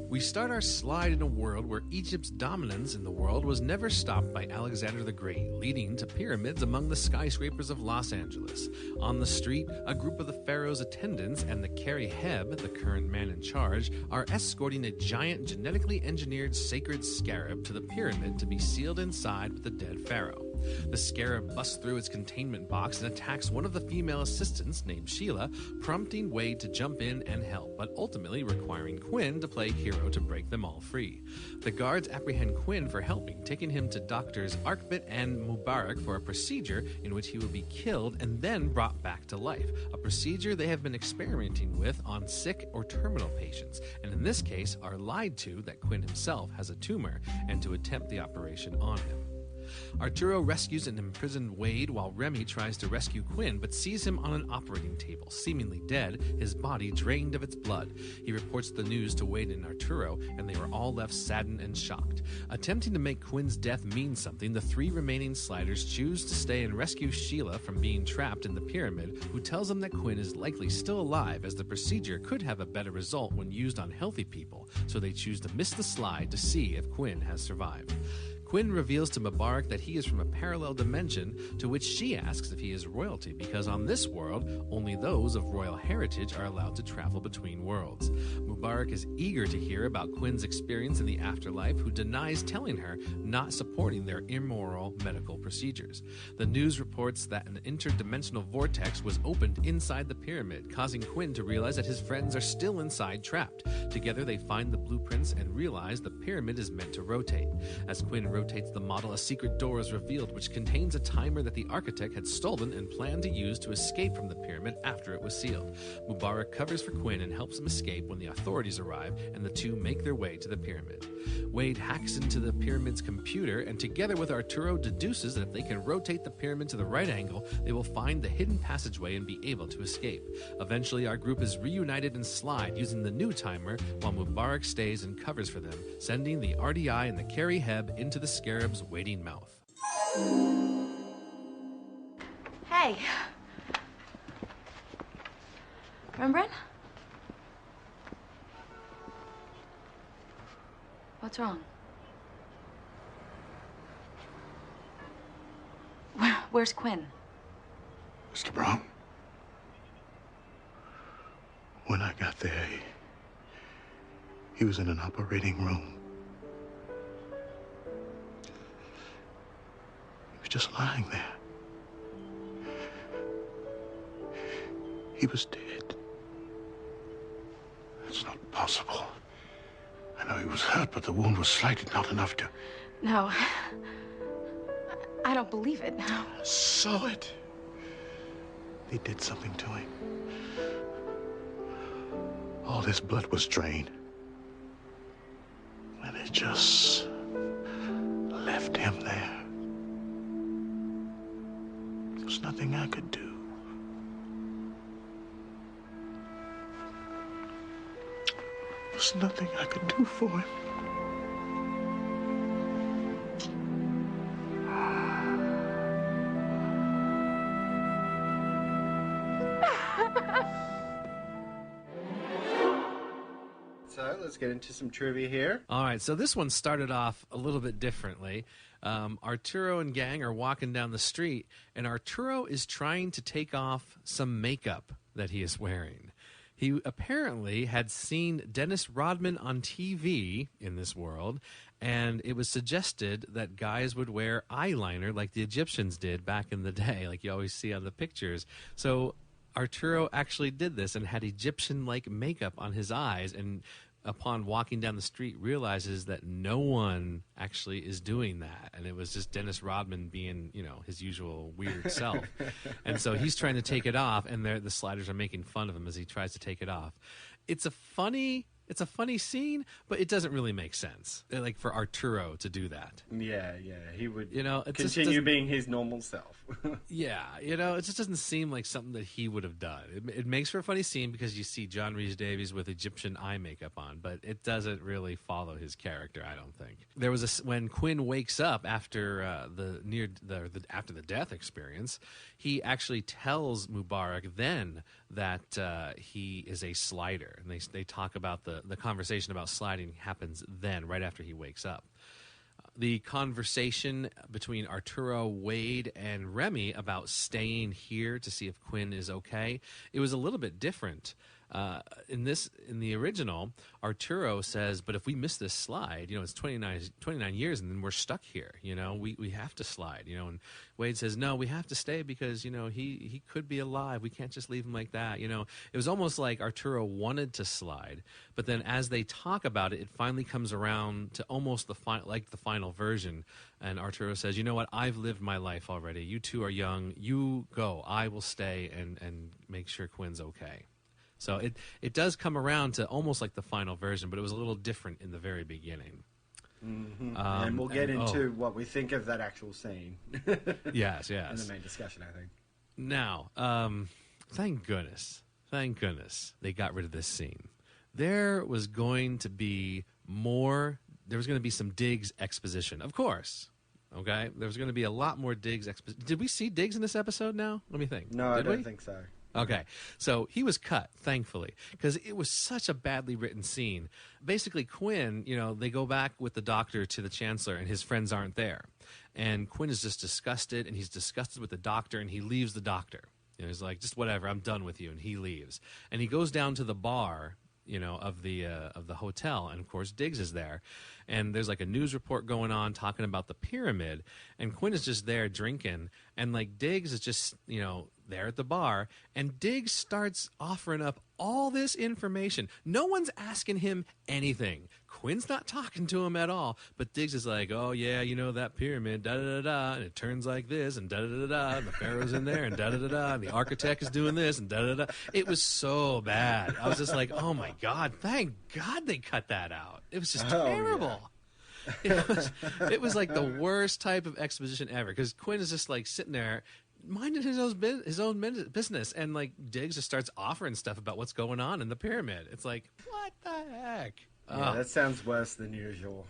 We start our slide in a world where Egypt's dominance in the world was never stopped by Alexander the Great, leading to pyramids among the skyscrapers of Los Angeles. On the street, a group of the pharaoh's attendants and the Kari Heb, the current man in charge, are escorting a giant genetically engineered sacred scarab to the pyramid to be sealed inside with the dead pharaoh. The scarab busts through its containment box and attacks one of the female assistants, named Sheila, prompting Wade to jump in and help, but ultimately requiring Quinn to play hero to break them all free. The guards apprehend Quinn for helping, taking him to doctors Arkbit and Mubarak for a procedure in which he will be killed and then brought back to life, a procedure they have been experimenting with on sick or terminal patients, and in this case are lied to that Quinn himself has a tumor and to attempt the operation on him. Arturo rescues an imprisoned Wade while Remy tries to rescue Quinn but sees him on an operating table, seemingly dead, his body drained of its blood. He reports the news to Wade and Arturo, and they are all left saddened and shocked. Attempting to make Quinn's death mean something, the 3 remaining Sliders choose to stay and rescue Sheila from being trapped in the pyramid, who tells them that Quinn is likely still alive as the procedure could have a better result when used on healthy people, so they choose to miss the slide to see if Quinn has survived. Quinn reveals to Mubarak that he is from a parallel dimension, to which she asks if he is royalty, because on this world, only those of royal heritage are allowed to travel between worlds. Mubarak is eager to hear about Quinn's experience in the afterlife, who denies telling her, not supporting their immoral medical procedures. The news reports that an interdimensional vortex was opened inside the pyramid, causing Quinn to realize that his friends are still inside trapped. Together they find the blueprints and realize the pyramid is meant to rotate. As Quinn rotates rotates the model, a secret door is revealed which contains a timer that the architect had stolen and planned to use to escape from the pyramid after it was sealed. Mubarak covers for Quinn and helps him escape when the authorities arrive, and the two make their way to the pyramid. Wade hacks into the pyramid's computer and together with Arturo deduces that if they can rotate the pyramid to the right angle, they will find the hidden passageway and be able to escape. Eventually, our group is reunited and slide using the new timer while Mubarak stays and covers for them, sending the RDI and the Carry Heb into the Scarab's waiting mouth. Hey. Rembrandt? What's wrong? Where's Quinn? Mr. Brown, when I got there, he was in an operating room. He was just lying there. He was dead. That's not possible. I know he was hurt, but the wound was slighted, not enough to... No. I don't believe it. I saw it. They did something to him. All his blood was drained. And it just left him there. There was nothing I could do. There was nothing I could do for him. So let's get into some trivia here. All right, so this one started off a little bit differently. Arturo and gang are walking down the street, and Arturo is trying to take off some makeup that he is wearing. He apparently had seen Dennis Rodman on TV in this world, and it was suggested that guys would wear eyeliner like the Egyptians did back in the day, like you always see on the pictures. So Arturo actually did this and had Egyptian-like makeup on his eyes, and upon walking down the street realizes that no one actually is doing that, and it was just Dennis Rodman being, you know, his usual weird self. And so he's trying to take it off, and the Sliders are making fun of him as he tries to take it off. It's a funny scene, but it doesn't really make sense, like, for Arturo to do that. Yeah, he would, you know, it continue being his normal self. Yeah, you know, it just doesn't seem like something that he would have done. It makes for a funny scene because you see John Rhys-Davies with Egyptian eye makeup on, but it doesn't really follow his character, I don't think. There was when Quinn wakes up after after the death experience, he actually tells Mubarak then that he is a slider, and they talk about the conversation about sliding happens then, right after he wakes up. The conversation between Arturo, Wade, and Remy about staying here to see if Quinn is okay, it was a little bit different. In the original, Arturo says, but if we miss this slide, you know, it's 29 years and then we're stuck here, you know, we have to slide, you know, and Wade says, no, we have to stay because, you know, he could be alive. We can't just leave him like that, you know. It was almost like Arturo wanted to slide, but then as they talk about it, it finally comes around to almost the final version, and Arturo says, you know what, I've lived my life already. You two are young. You go. I will stay and make sure Quinn's okay. So it does come around to almost like the final version, but it was a little different in the very beginning. Mm-hmm. And we'll get into what we think of that actual scene. Yes. In the main discussion, I think. Now, thank goodness they got rid of this scene. There was going to be some Diggs exposition, of course. Okay? There was going to be a lot more Diggs exposition. Did we see Diggs in this episode now? Let me think. No, I don't think so. Okay, so he was cut, thankfully, because it was such a badly written scene. Basically, Quinn, you know, they go back with the doctor to the Chancellor, and his friends aren't there. And Quinn is just disgusted, and he's disgusted with the doctor, and he leaves the doctor. You know, he's like, just whatever, I'm done with you, and he leaves. And he goes down to the bar, you know, of the hotel, and of course Diggs is there, and there's like a news report going on talking about the pyramid, and Quinn is just there drinking, and like Diggs is just, you know, there at the bar, and Diggs starts offering up all this information. No one's asking him anything. Quinn's not talking to him at all, but Diggs is like, oh yeah, you know that pyramid, da-da-da-da, and it turns like this, and da-da-da-da, and the pharaoh's in there, and da-da-da-da, and the architect is doing this, and da-da-da. It was so bad. I was just like, oh my God, thank God they cut that out. It was just terrible. Yeah. It was like the worst type of exposition ever, because Quinn is just like sitting there minding his own business, and like Diggs just starts offering stuff about what's going on in the pyramid. It's like, what the heck? Yeah, that sounds worse than usual.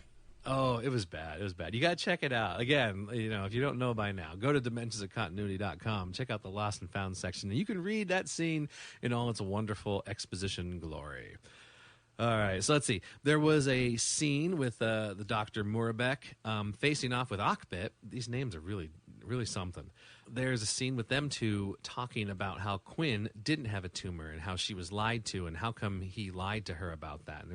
Oh, it was bad. It was bad. You got to check it out. Again, you know, if you don't know by now, go to dimensionsofcontinuity.com, check out the Lost and Found section, and you can read that scene in all its wonderful exposition glory. All right, so let's see. There was a scene with the Dr. Murabek facing off with Akbit. These names are really, really something. There's a scene with them two talking about how Quinn didn't have a tumor and how she was lied to and how come he lied to her about that. And it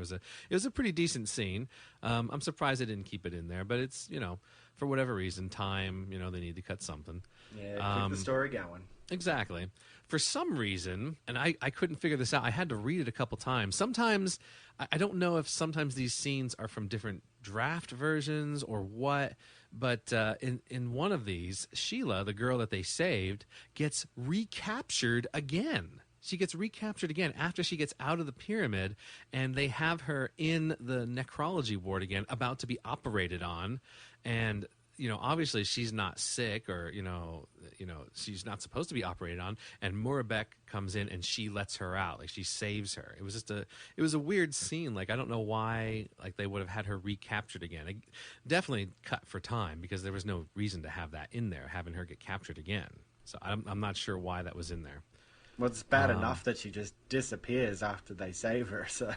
was a pretty decent scene. I'm surprised they didn't keep it in there, but it's, you know, for whatever reason, time, you know, they need to cut something. Yeah, keep the story going. Exactly. For some reason, and I couldn't figure this out, I had to read it a couple times. Sometimes, I don't know if sometimes these scenes are from different draft versions or what, but in one of these, Sheila, the girl that they saved, gets recaptured again. She gets recaptured again after she gets out of the pyramid, and they have her in the necrology ward again, about to be operated on, and you know, obviously she's not sick, or you know, she's not supposed to be operated on. And Murabek comes in and she lets her out, like she saves her. It was just it was a weird scene. Like I don't know why, like they would have had her recaptured again. Definitely cut for time, because there was no reason to have that in there, having her get captured again. So I'm not sure why that was in there. Well, it's bad enough that she just disappears after they save her. So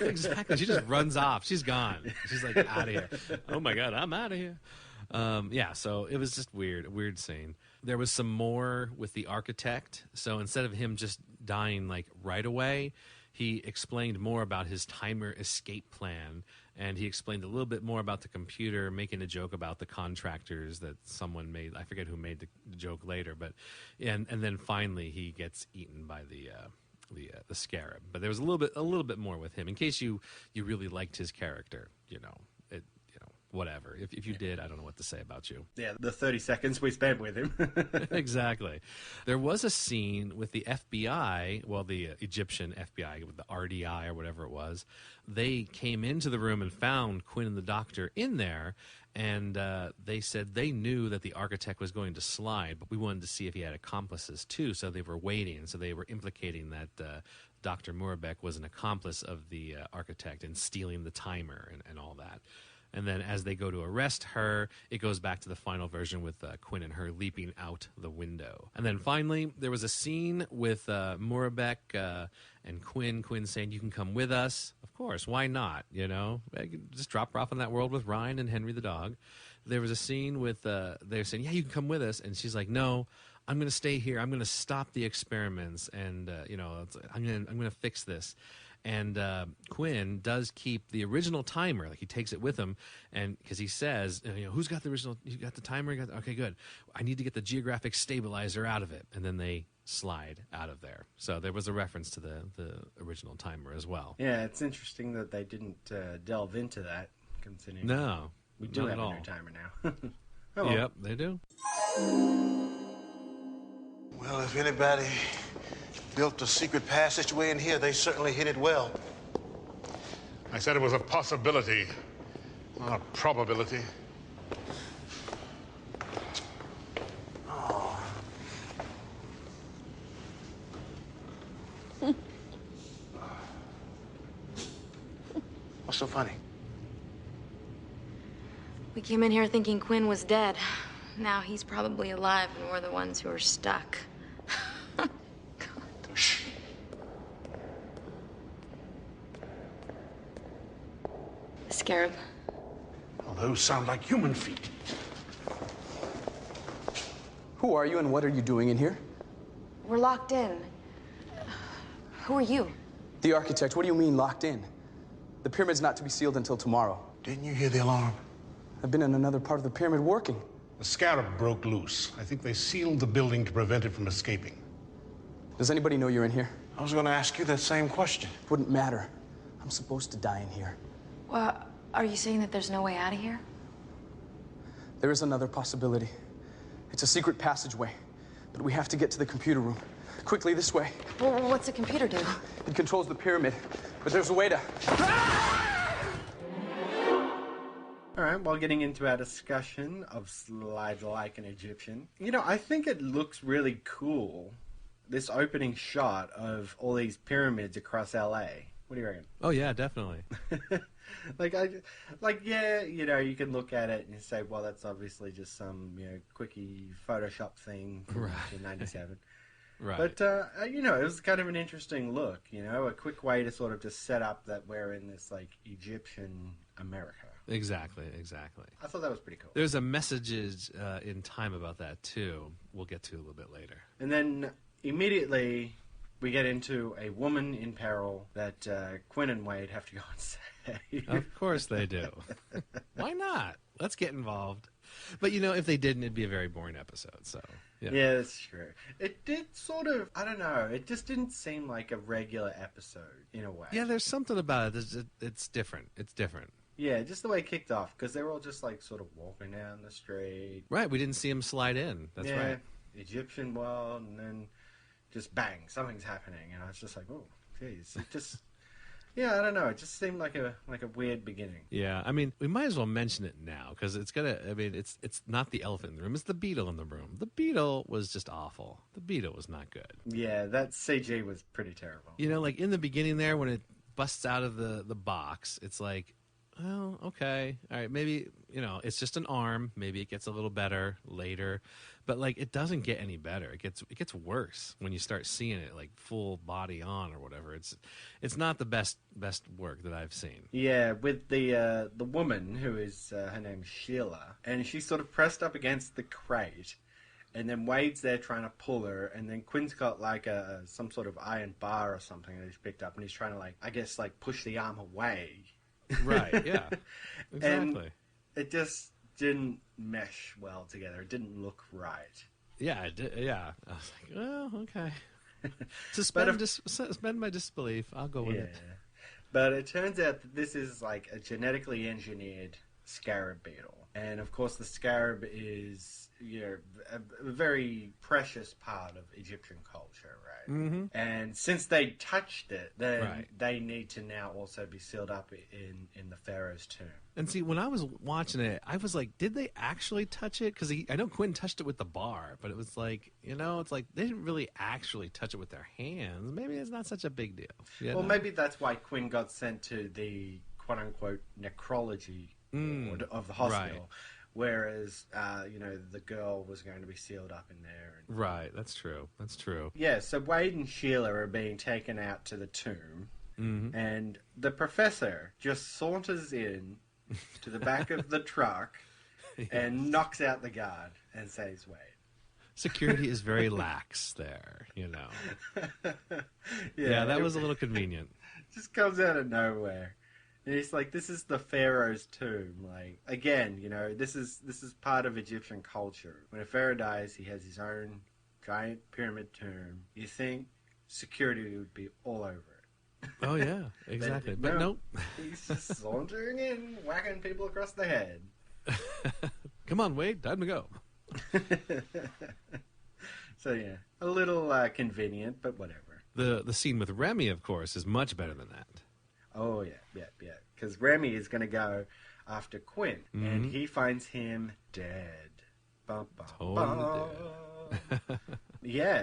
exactly, she just runs off. She's gone. She's like out of here. Oh my God, I'm out of here. Yeah, so it was just a weird scene. There was some more with the architect. So instead of him just dying like right away, he explained more about his timer escape plan, and he explained a little bit more about the computer, making a joke about the contractors that someone made. I forget who made the joke later, but and then finally he gets eaten by the scarab. But there was a little bit more with him, in case you really liked his character, you know. Whatever. If you did, I don't know what to say about you. Yeah, the 30 seconds we spent with him. Exactly. There was a scene with the FBI, well, the Egyptian FBI, with the RDI or whatever it was. They came into the room and found Quinn and the doctor in there, and they said they knew that the architect was going to slide, but we wanted to see if he had accomplices too, so they were waiting. So they were implicating that Dr. Murabek was an accomplice of the architect in stealing the timer and all that. And then as they go to arrest her, it goes back to the final version with Quinn and her leaping out the window. And then finally, there was a scene with Murabek and Quinn saying, you can come with us. Of course, why not? You know, just drop her off in that world with Ryan and Henry the dog. There was a scene with, they're saying, yeah, you can come with us. And she's like, no, I'm going to stay here. I'm going to stop the experiments. And, you know, I'm going to fix this. And Quinn does keep the original timer, like he takes it with him, and because he says, you know, who's got the original? You got the timer? Okay, good. I need to get the geographic stabilizer out of it, and then they slide out of there. So there was a reference to the original timer as well. Yeah, it's interesting that they didn't delve into that, considering no, we do have a new timer now. Oh, yep, they do. Well, if anybody built a secret passageway in here, they certainly hid it well. I said it was a possibility, not a probability. Oh. What's so funny? We came in here thinking Quinn was dead. Now he's probably alive, and we're the ones who are stuck. Scarab. Well, those sound like human feet. Who are you and what are you doing in here? We're locked in. Who are you? The architect. What do you mean locked in? The pyramid's not to be sealed until tomorrow. Didn't you hear the alarm? I've been in another part of the pyramid working. The scarab broke loose. I think they sealed the building to prevent it from escaping. Does anybody know you're in here? I was going to ask you that same question. Wouldn't matter. I'm supposed to die in here. Well, are you saying that there's no way out of here? There is another possibility. It's a secret passageway, but we have to get to the computer room. Quickly, this way. Well, what's the computer do? It controls the pyramid, but there's a way to... All right, while getting into our discussion of Slide Like an Egyptian, you know, I think it looks really cool, this opening shot of all these pyramids across LA. What do you reckon? Oh, yeah, definitely. Yeah, you know, you can look at it and say, well, that's obviously just some, you know, quickie Photoshop thing from 1997. Right. But, you know, it was kind of an interesting look, you know, a quick way to sort of just set up that we're in this, like, Egyptian America. Exactly. I thought that was pretty cool. There's a messages in time about that, too. We'll get to a little bit later. And then immediately we get into a woman in peril that Quinn and Wade have to go and save. Of course they do. Why not? Let's get involved. But, you know, if they didn't, it'd be a very boring episode, so... Yeah, that's true. It did sort of, I don't know, it just didn't seem like a regular episode, in a way. Yeah, there's something about it. It's different. It's different. Yeah, just the way it kicked off, because they were all just, like, sort of walking down the street. Right, we didn't see him slide in. That's right. Egyptian world, and then just bang, something's happening, and I was just like, oh, geez. It just... Yeah, I don't know. It just seemed like a weird beginning. Yeah, I mean, we might as well mention it now because it's gonna. I mean, it's not the elephant in the room; it's the beetle in the room. The beetle was just awful. The beetle was not good. Yeah, that CG was pretty terrible. You know, like in the beginning there, when it busts out of the box, it's like, well, okay, all right, maybe it's just an arm. Maybe it gets a little better later, but like it doesn't get any better. It gets worse when you start seeing it like full body on or whatever. It's not the best work that I've seen. Yeah, with the woman who is her name's Sheila, and she's sort of pressed up against the crate, and then Wade's there trying to pull her, and then Quinn's got like some sort of iron bar or something that he's picked up, and he's trying to like push the arm away. Right. Yeah. Exactly. And it just didn't mesh well together. It didn't look right. Yeah, it did, yeah. I was like, well, okay. Suspend my disbelief. I'll go with it. But it turns out that this is like a genetically engineered scarab beetle. And of course the scarab is, a very precious part of Egyptian culture, right? Mm-hmm. And since they touched it, then they need to now also be sealed up in the pharaoh's tomb. And see, when I was watching it, I was like, did they actually touch it? Because I know Quinn touched it with the bar, but it was like, it's like they didn't really actually touch it with their hands. Maybe it's not such a big deal. Well, maybe that's why Quinn got sent to the quote-unquote necrology ward of the hospital. Right. Whereas, the girl was going to be sealed up in there. Right, that's true. Yeah, so Wade and Sheila are being taken out to the tomb, and the professor just saunters in to the back of the truck and knocks out the guard and saves Wade. Security is very lax there, Yeah, that was a little convenient. Just comes out of nowhere. And he's like, this is the pharaoh's tomb. Like, again, this is part of Egyptian culture. When a pharaoh dies, he has his own giant pyramid tomb. You think security would be all over it. Oh, yeah, exactly. But nope. He's just sauntering in, whacking people across the head. Come on, Wade, time to go. So, yeah, a little convenient, but whatever. The scene with Remy, of course, is much better than that. Oh, yeah. Because Remy is going to go after Quinn, and he finds him dead. Bum, bum, Totally bum. Yeah,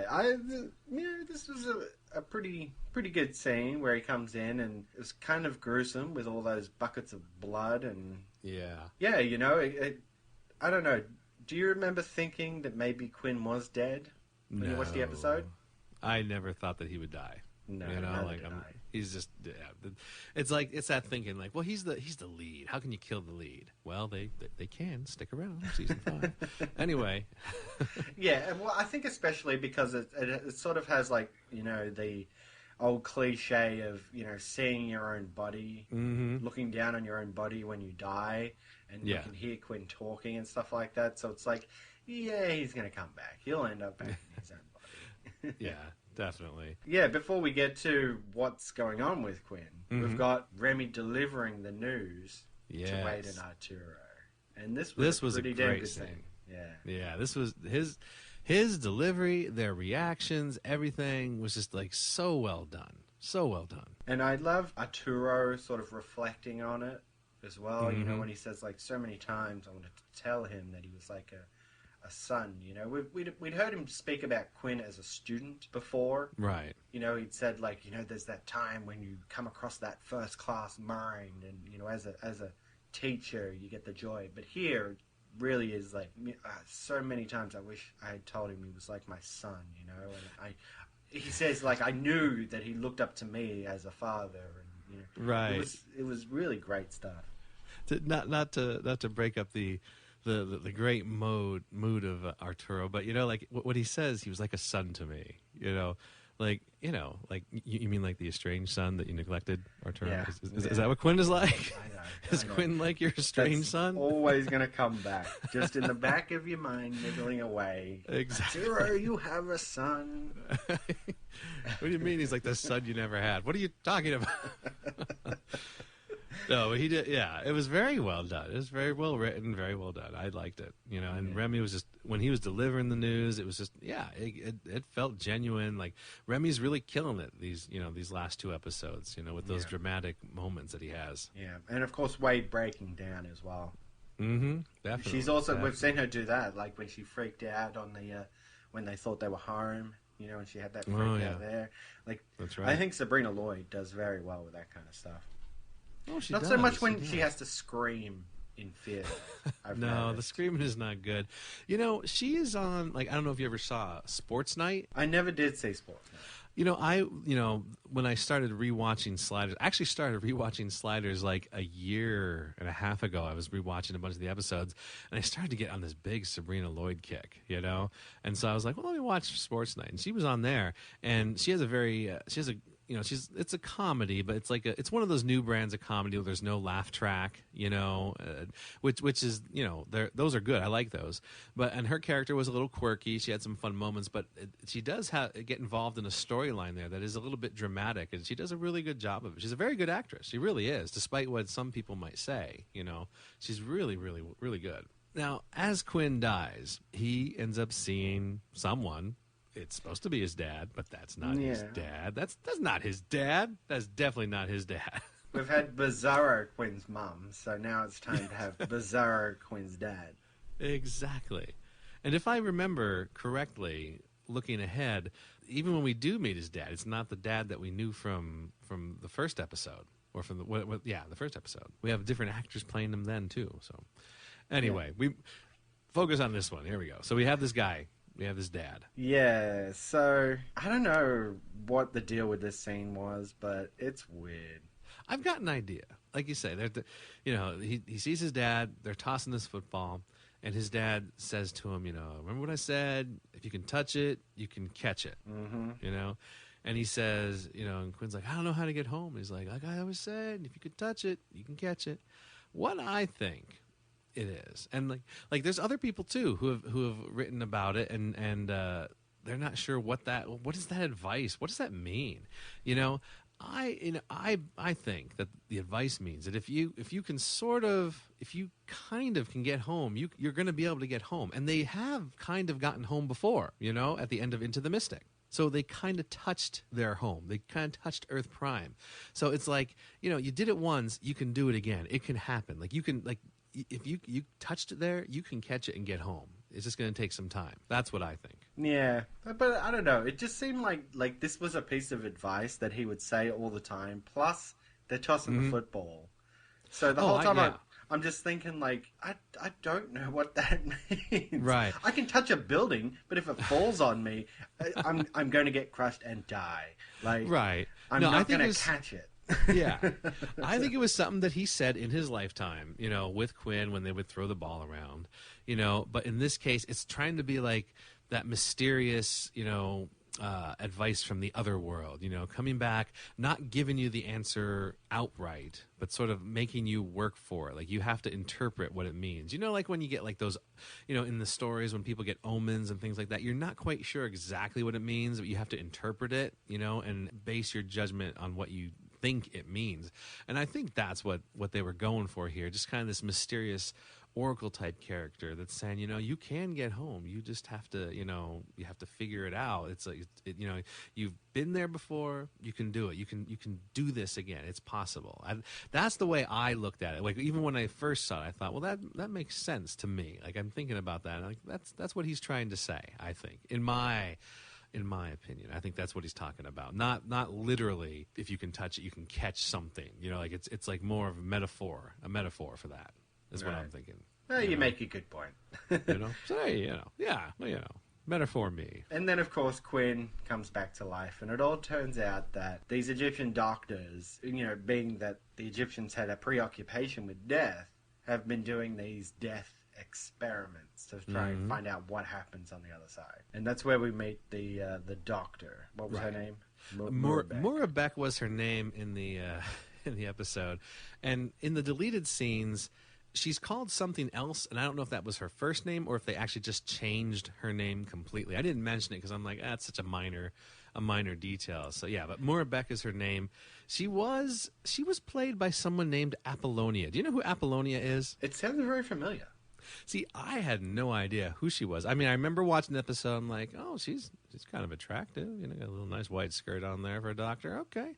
this was a pretty good scene where he comes in, and it was kind of gruesome with all those buckets of blood and... Yeah, I don't know. Do you remember thinking that maybe Quinn was dead when you watched the episode? I never thought that he would die. No, he's just. Yeah, it's that thinking like, well, he's the lead. How can you kill the lead? Well, they can stick around season 5. Anyway. Yeah, well, I think especially because it sort of has like the old cliche of seeing your own body, looking down on your own body when you die, and you can hear Quinn talking and stuff like that. So it's like, yeah, he's gonna come back. He'll end up back in his own body. Yeah. Definitely. Yeah, before we get to what's going on with Quinn, we've got Remy delivering the news to Wade and Arturo. And this was a pretty damn good thing. Yeah, this was his delivery, their reactions, everything was just like so well done. So well done. And I love Arturo sort of reflecting on it as well. You know, when he says, like, so many times I wanted to tell him that he was like a son. You know, we'd heard him speak about Quinn as a student before. Right. You know, he'd said, like, you know, there's that time when you come across that first class mind, and, you know, as a teacher you get the joy. But here really is like so many times I wish I had told him he was like my son, you know. And he says, like, I knew that he looked up to me as a father, and, you know, right. It was really great stuff. Not to break up the great mood of Arturo, but, you know, like what he says, he was like a son to me, you know. Like, you know, like, you mean like the estranged son that you neglected, Arturo? Yeah. Is that what Quinn is like? I know. Is Quinn like your estranged son? Always going to come back. Just in the back of your mind, niggling away. Exactly. Arturo, you have a son. What do you mean he's like the son you never had? What are you talking about? No, but he did. Yeah, it was very well done. It was very well written, very well done. I liked it, you know. And Remy was just, when he was delivering the news, it was just, yeah, it felt genuine. Like, Remy's really killing it these last two episodes, you know, with those dramatic moments that he has. Yeah, and of course Wade breaking down as well. Mm-hmm. Definitely. She's also, we've seen her do that, like when she freaked out on the when they thought they were home, you know, and she had that freak out there. Like, that's right. I think Sabrina Lloyd does very well with that kind of stuff. Oh, she not does. so much when she has to scream in fear. No, the screaming is not good. You know, she is on, like, I don't know if you ever saw Sports Night. I never did see Sports Night. You know, when I started rewatching Sliders, I actually started rewatching Sliders like a year and a half ago. I was rewatching a bunch of the episodes, and I started to get on this big Sabrina Lloyd kick, you know? And so I was like, well, let me watch Sports Night. And she was on there, and she has a very, you know, it's a comedy, but it's one of those new brands of comedy where there's no laugh track, you know, which is, you know, those are good. I like those. And her character was a little quirky. She had some fun moments, but she does get involved in a storyline there that is a little bit dramatic, and she does a really good job of it. She's a very good actress. She really is, despite what some people might say, you know. She's really, really, really good. Now, as Quinn dies, he ends up seeing someone. It's supposed to be his dad, but that's not his dad. That's not his dad. That's definitely not his dad. We've had Bizarro Quinn's mum, so now it's time to have Bizarro Quinn's dad. Exactly. And if I remember correctly, looking ahead, even when we do meet his dad, it's not the dad that we knew from the first episode, or from the first episode. We have different actors playing him then too. So anyway, we focus on this one. Here we go. So we have this guy. We have his dad. Yeah, so I don't know what the deal with this scene was, but it's weird. I've got an idea. Like you say, you know, he sees his dad. They're tossing this football, and his dad says to him, you know, remember what I said? If you can touch it, you can catch it. Mm-hmm. You know, and he says, you know, and Quinn's like, I don't know how to get home. And he's like I always said, if you can touch it, you can catch it. What I think it is, and like there's other people too who have written about it, and they're not sure what is that advice? What does that mean? You know, I think that the advice means that if you kind of can get home, you're going to be able to get home, and they have kind of gotten home before, you know, at the end of Into the Mystic. So they kind of touched their home. They kind of touched Earth Prime. So it's like, you know, you did it once, you can do it again. It can happen. Like you can, like, if you touched it there, you can catch it and get home. It's just going to take some time. That's what I think. Yeah, but I don't know. It just seemed like this was a piece of advice that he would say all the time. Plus, they're tossing the football. So the whole time I'm just thinking, like, I don't know what that means. Right. I can touch a building, but if it falls on me, I'm going to get crushed and die. Like, right. I'm not going to catch it. Yeah. I think it was something that he said in his lifetime, you know, with Quinn when they would throw the ball around, you know. But in this case, it's trying to be like that mysterious, you know, advice from the other world, coming back, not giving you the answer outright, but sort of making you work for it. Like, you have to interpret what it means. Like when you get like those, in the stories when people get omens and things like that, you're not quite sure exactly what it means, but you have to interpret it, and base your judgment on what you think it means. And I think that's what they were going for here, just kind of this mysterious oracle type character that's saying, you can get home. You just have to, you have to figure it out. It's like, you've been there before. You can do it. You can do this again. It's possible. That's the way I looked at it. Like, even when I first saw it, I thought, well, that makes sense to me. Like, I'm thinking about that. Like, that's what he's trying to say, I think, in my opinion. I think that's what he's talking about. Not literally, if you can touch it, you can catch something. Like it's like more of a metaphor for that. Is what I'm thinking. Well, you make a good point. So hey, metaphor me. And then, of course, Quinn comes back to life, and it all turns out that these Egyptian doctors, being that the Egyptians had a preoccupation with death, have been doing these death experiments to try and find out what happens on the other side. And that's where we meet the doctor. What was her name? Moira Beck was her name in the episode, and in the deleted scenes, she's called something else, and I don't know if that was her first name or if they actually just changed her name completely. I didn't mention it because I'm like, that's such a minor detail. So yeah, but Moira Beck is her name. She was played by someone named Apollonia. Do you know who Apollonia is? It sounds very familiar. See, I had no idea who she was. I mean, I remember watching the episode. I'm like, oh, she's kind of attractive. Got a little nice white skirt on there for a doctor. Okay,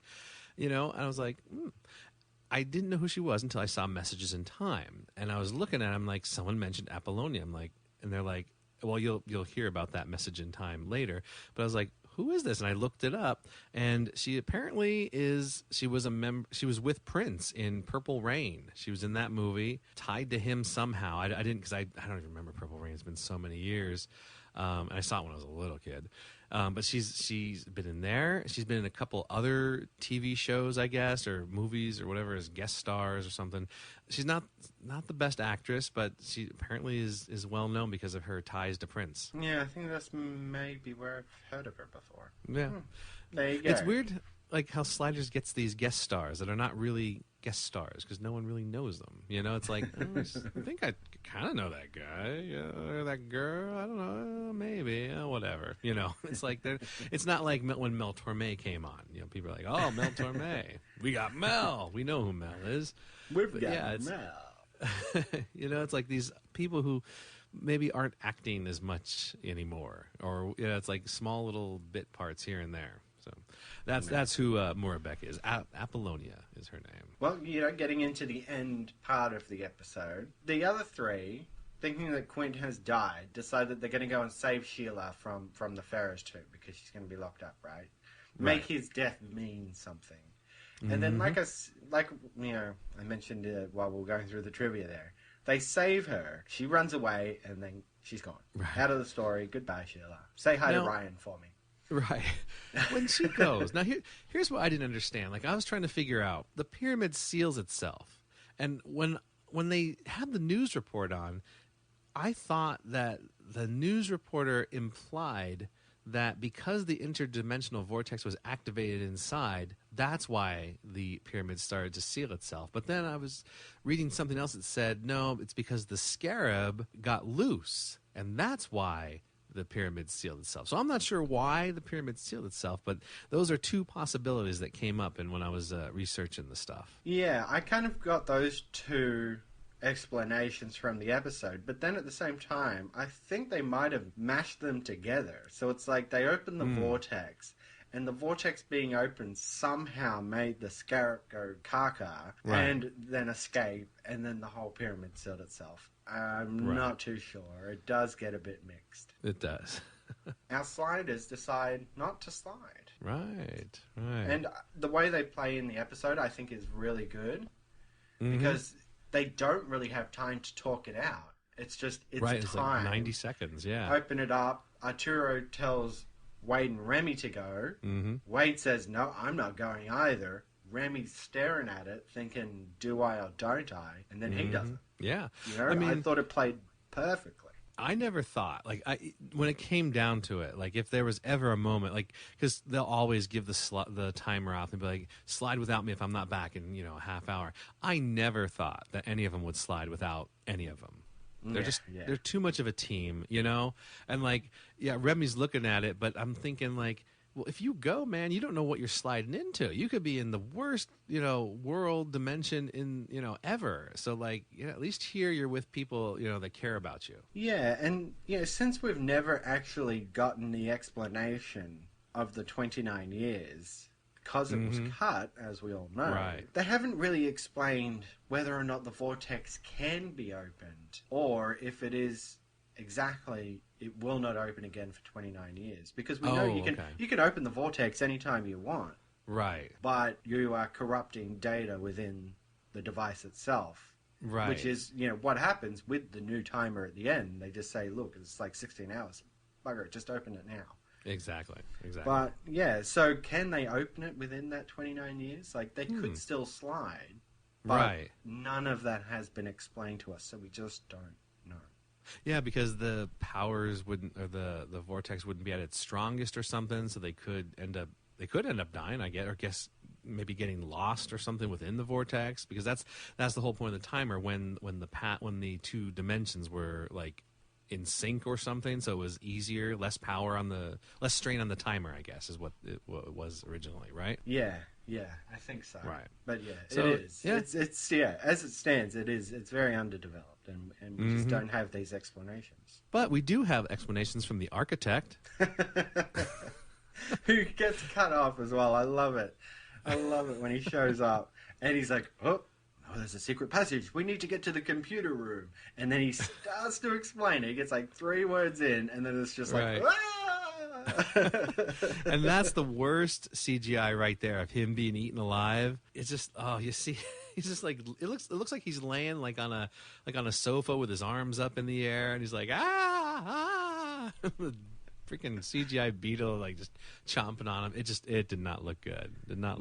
and I was like, I didn't know who she was until I saw Messages in Time, and I was looking at it, I'm like, someone mentioned Apollonia. I'm like, and they're like, well, you'll hear about that Message in Time later. But I was like, who is this? And I looked it up, and she apparently she was with Prince in Purple Rain. She was in that movie, tied to him somehow. I didn't, because I don't even remember Purple Rain. It's been so many years. And I saw it when I was a little kid. But she's been in there. She's been in a couple other TV shows, I guess, or movies or whatever, as guest stars or something. She's not the best actress, but she apparently is well known because of her ties to Prince. Yeah, I think that's maybe where I've heard of her before. Yeah. There you go. It's weird, like how Sliders gets these guest stars that are not really guest stars because no one really knows them. It's like, I think I kind of know that guy or that girl. I don't know, maybe, whatever. It's like it's not like when Mel Torme came on. People are like, oh, Mel Torme, we got Mel. We know who Mel is. We've got Mel. It's like these people who maybe aren't acting as much anymore, or it's like small little bit parts here and there. So that's who Moira Beck is. Apollonia is her name. Well, getting into the end part of the episode, the other three, thinking that Quint has died, decide that they're going to go and save Sheila from the Ferris tube because she's going to be locked up, right? Make his death mean something. And then, I mentioned while we were going through the trivia there, they save her. She runs away, and then she's gone. Right. Out of the story. Goodbye, Sheila. Say hi to Ryan for me. Right. When she goes. Now, here's what I didn't understand. Like, I was trying to figure out. The pyramid seals itself. And when they had the news report on, I thought that the news reporter implied that because the interdimensional vortex was activated inside, that's why the pyramid started to seal itself. But then I was reading something else that said, no, it's because the scarab got loose, and that's why the pyramid sealed itself. So I'm not sure why the pyramid sealed itself, but those are two possibilities that came up when I was researching the stuff. Yeah, I kind of got those two explanations from the episode, but then at the same time, I think they might have mashed them together. So it's like they opened the vortex, and the vortex being opened somehow made the scarab go caca, and then escape, and then the whole pyramid sealed itself. I'm not too sure. It does get a bit mixed. It does. Our sliders decide not to slide. Right. And the way they play in the episode, I think, is really good, because they don't really have time to talk it out. It's just, it's time. It's like 90 seconds, yeah. Open it up. Arturo tells Wade and Remy to go. Wade says, no, I'm not going either. Remy's staring at it, thinking, do I or don't I? And then he doesn't. Yeah. I thought it played perfectly. I never thought, like, when it came down to it, like, if there was ever a moment, like, because they'll always give the timer out and be like, slide without me if I'm not back in, a half hour. I never thought that any of them would slide without any of them. They're too much of a team, And, like, Remy's looking at it, but I'm thinking, like, well, if you go, man, you don't know what you're sliding into. You could be in the worst, world dimension in, ever. So, like, at least here you're with people, that care about you. Yeah, and, since we've never actually gotten the explanation of the 29 years, because it was cut, as we all know, right. They haven't really explained whether or not the vortex can be opened, or if it is exactly... it will not open again for 29 years. Because we know you can open the vortex anytime you want. Right. But you are corrupting data within the device itself. Right. Which is, what happens with the new timer at the end. They just say, look, it's like 16 hours. Bugger it, just open it now. Exactly. But, so can they open it within that 29 years? Like, they could still slide. But none of that has been explained to us, so we just don't know. Yeah, because the powers wouldn't, or the vortex wouldn't be at its strongest or something, so they could end up dying, I guess maybe getting lost or something within the vortex, because that's the whole point of the timer, when the two dimensions were like in sync or something, so it was easier, less strain on the timer, I guess, is what it was originally, right? Yeah, I think so. Right. But so, it is. Yeah. It's as it stands, it's very underdeveloped. And we just don't have these explanations. But we do have explanations from the architect. Who gets cut off as well. I love it when he shows up. And he's like, oh, there's a secret passage. We need to get to the computer room. And then he starts to explain it. He gets like 3 words in, and then it's just like, And that's the worst CGI right there, of him being eaten alive. It's just, you see... He's just like, it looks like he's laying like on a sofa with his arms up in the air, and he's like, the freaking CGI beetle like just chomping on him. It did not look good. Good. No,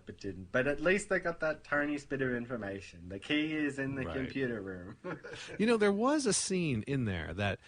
it didn't. But at least they got that tiniest bit of information. The key is in the computer room. There was a scene in there that,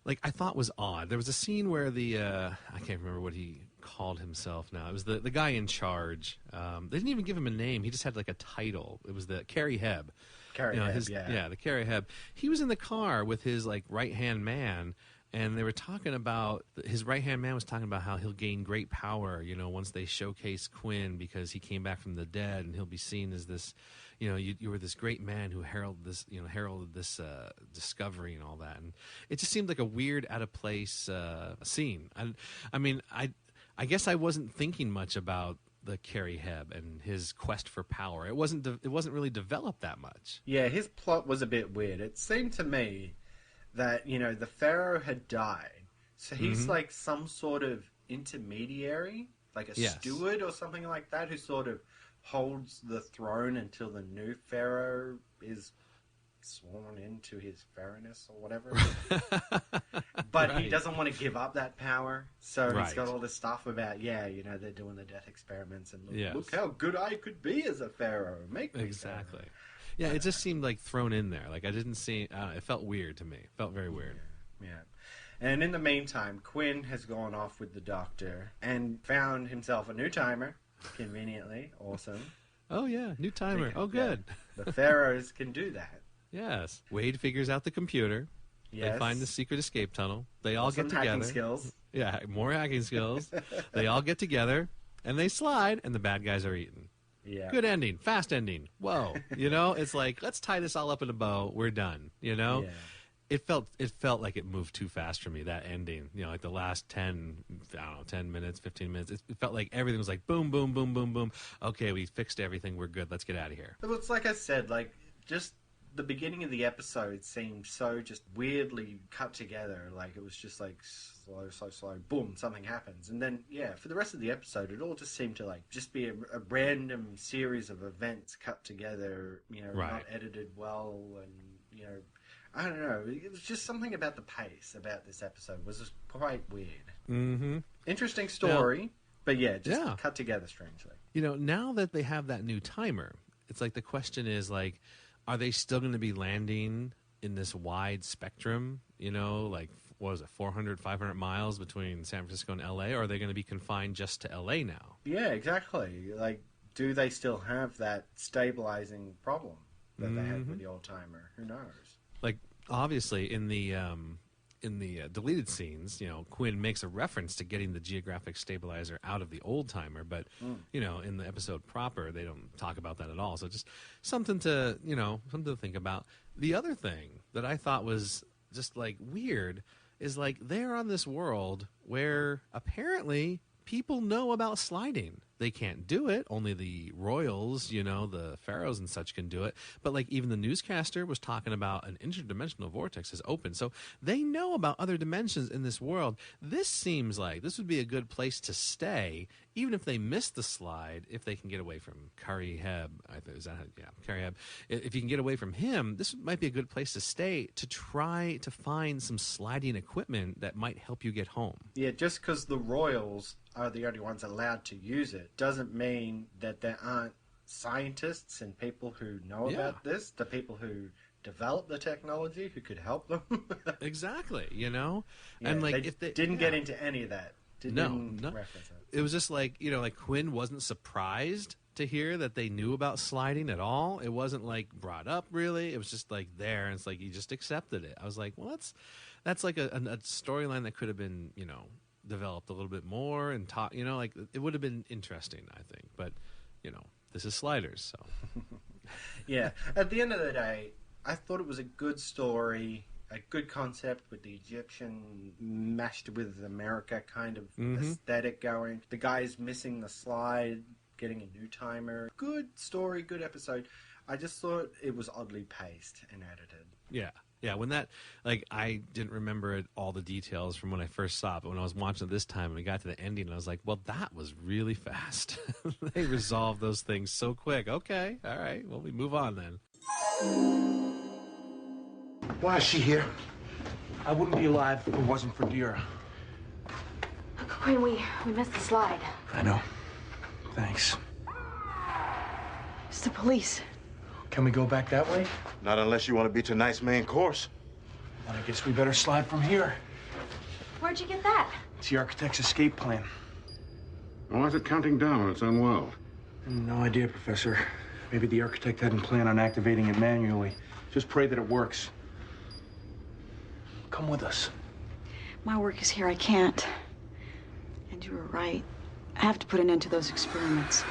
like, I thought was odd. There was a scene where I can't remember what he called himself now. It was the guy in charge. They didn't even give him a name. He just had like a title. It was the Cary Heb. The Cary Heb. He was in the car with his like right-hand man, and they were talking about, his right-hand man was talking about how he'll gain great power, once they showcase Quinn, because he came back from the dead, and he'll be seen as this, you were this great man who heralded this discovery and all that. And it just seemed like a weird, out of place scene. I guess I wasn't thinking much about the Cary Heb and his quest for power. It wasn't really developed that much. Yeah, his plot was a bit weird. It seemed to me that, the Pharaoh had died. So he's like some sort of intermediary, like a steward or something like that, who sort of holds the throne until the new Pharaoh is sworn into his pharaohness or whatever. But he doesn't want to give up that power, so he's got all this stuff about they're doing the death experiments, and look how good I could be as a pharaoh. Make me exactly. Pharaoh. Yeah, it just seemed like thrown in there. Like I didn't see. It felt weird to me. It felt very weird. Yeah. And in the meantime, Quinn has gone off with the doctor and found himself a new timer. Conveniently, awesome. Oh yeah, new timer. Oh good. Yeah, the pharaohs can do that. Yes. Wade figures out the computer. Yes. They find the secret escape tunnel. They all get together. Hacking skills. Yeah, more hacking skills. They all get together, and they slide, and the bad guys are eaten. Yeah. Good ending. Fast ending. Whoa. It's like, let's tie this all up in a bow. We're done. Yeah. It felt like it moved too fast for me, that ending. Like the last 10 minutes, 15 minutes. It felt like everything was like boom, boom, boom, boom, boom. Okay, we fixed everything. We're good. Let's get out of here. But it's like I said, like, just the beginning of the episode seemed so just weirdly cut together. Like, it was just like slow, boom, something happens. And then, for the rest of the episode, it all just seemed to like just be a random series of events cut together, not edited well. And, I don't know. It was just something about the pace about this episode was just quite weird. Mm-hmm. Interesting story, but just cut together strangely. Now that they have that new timer, it's like the question is like, are they still going to be landing in this wide spectrum, you know, like, what is it, 400, 500 miles between San Francisco and L.A., or are they going to be confined just to L.A. now? Yeah, exactly. Like, do they still have that stabilizing problem that they had with the old-timer? Who knows? Like, obviously, in the deleted scenes, you know, Quinn makes a reference to getting the geographic stabilizer out of the old-timer, but, you know, in the episode proper, they don't talk about that at all. So just something to think about. The other thing that I thought was just, like, weird is, like, they're on this world where apparently people know about sliding. They can't do it. Only the royals, you know, the pharaohs and such can do it. But, like, even the newscaster was talking about an interdimensional vortex is open. So they know about other dimensions in this world. This seems like this would be a good place to stay, even if they miss the slide, if they can get away from Cory Heb. Cory Heb. If you can get away from him, this might be a good place to stay to try to find some sliding equipment that might help you get home. Yeah, just because the royals are the only ones allowed to use it doesn't mean that there aren't scientists and people who know about this, the people who develop the technology who could help them. Exactly, you know? Yeah, and, like, if they didn't get into any of that. Didn't No. reference it. It was just like, you know, like Quinn wasn't surprised to hear that they knew about sliding at all. It wasn't, like, brought up, really. It was just, like, there, and it's like he just accepted it. I was like, well, that's like a storyline that could have been, you know, developed a little bit more and taught, you know, like, it would have been interesting, I think. But, you know, this is Sliders, so. Yeah. At the end of the day, I thought it was a good story, a good concept with the Egyptian mashed with America kind of aesthetic going. The guy's missing the slide, getting a new timer. Good story, good episode. I just thought it was oddly paced and edited. Yeah. Yeah, when that, like, I didn't remember all the details from when I first saw it, but when I was watching it this time and we got to the ending, I was like, well, that was really fast. They resolved those things so quick. Okay, all right, well, we move on then. Why is she here? I wouldn't be alive if it wasn't for Dira. Quinn, we missed the slide. I know. Thanks. It's the police. Can we go back that way? Not unless you want to be tonight's main course. Then I guess we better slide from here. Where'd you get that? It's the architect's escape plan. Why is it counting down on its own world? No idea, Professor. Maybe the architect hadn't planned on activating it manually. Just pray that it works. Come with us. My work is here. I can't. And you were right. I have to put an end to those experiments.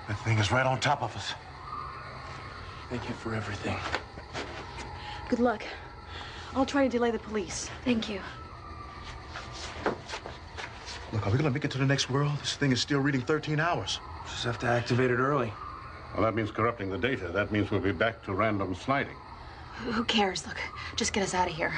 That thing is right on top of us. Thank you for everything. Good luck. I'll try to delay the police. Thank you. Look, are we gonna make it to the next world? This thing is still reading 13 hours. Just have to activate it early. Well, that means corrupting the data. That means we'll be back to random sliding. Who cares? Look, just get us out of here.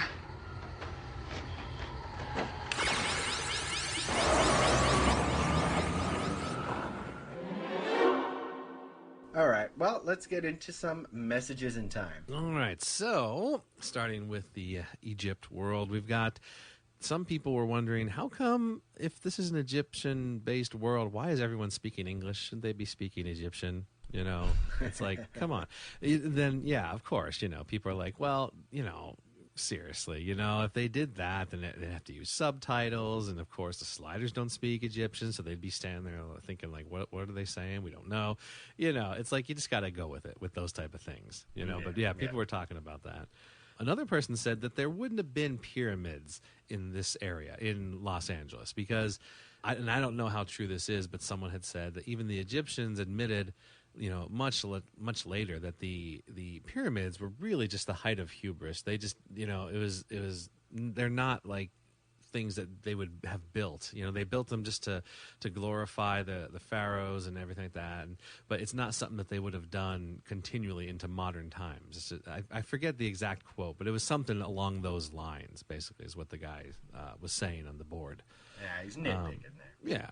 All right, well, let's get into some messages in time. All right, so starting with the Egypt world, we've got some people were wondering, how come if this is an Egyptian-based world, why is everyone speaking English? Shouldn't they be speaking Egyptian? You know, it's like, come on. Then, yeah, of course, you know, people are like, well, you know, seriously, you know, if they did that, then they'd have to use subtitles. And, of course, the Sliders don't speak Egyptian, so they'd be standing there thinking, like, what are they saying? We don't know. You know, it's like you just got to go with it with those type of things, you know. But, yeah, people were talking about that. Another person said that there wouldn't have been pyramids in this area, in Los Angeles, because, I don't know how true this is, but someone had said that even the Egyptians admitted, you know, much later, that the pyramids were really just the height of hubris. They just, you know, it was they're not like things that they would have built. You know, they built them just to glorify the pharaohs and everything like that. But it's not something that they would have done continually into modern times. I forget the exact quote, but it was something along those lines, basically, is what the guy was saying on the board. Yeah, he's nitpicking there. Yeah.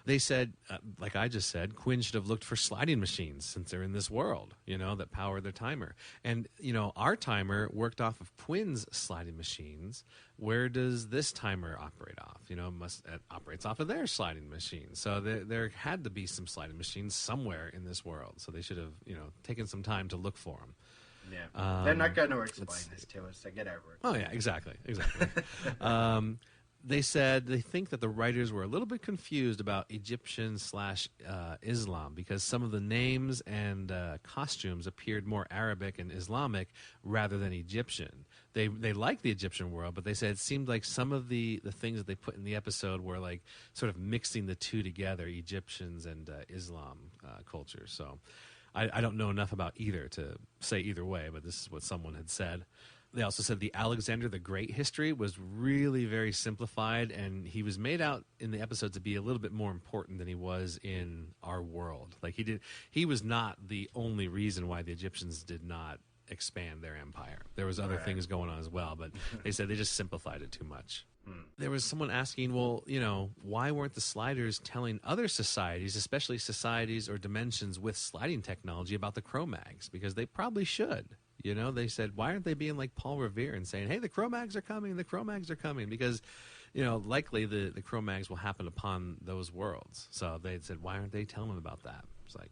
They said, like I just said, Quinn should have looked for sliding machines since they're in this world, you know, that power their timer. And, you know, our timer worked off of Quinn's sliding machines. Where does this timer operate off? You know, it operates off of their sliding machines. So there had to be some sliding machines somewhere in this world. So they should have, you know, taken some time to look for them. Yeah. They're not going to explain this to us, so get over it. Oh, yeah, exactly. They said they think that the writers were a little bit confused about Egyptian/Islam because some of the names and costumes appeared more Arabic and Islamic rather than Egyptian. They liked the Egyptian world, but they said it seemed like some of the things that they put in the episode were like sort of mixing the two together, Egyptians and Islam culture. So I don't know enough about either to say either way, but this is what someone had said. They also said the Alexander the Great history was really very simplified, and he was made out in the episode to be a little bit more important than he was in our world. Like he was not the only reason why the Egyptians did not expand their empire. There was other things going on as well, but they said they just simplified it too much. There was someone asking, well, why weren't the Sliders telling other societies, especially societies or dimensions with sliding technology, about the Cro-Mags? Because they probably should. They said, why aren't they being like Paul Revere and saying, hey, the Cro-Mags are coming, the Cro-Mags are coming? Because, likely the Cro-Mags will happen upon those worlds. So they said, why aren't they telling them about that? It's like,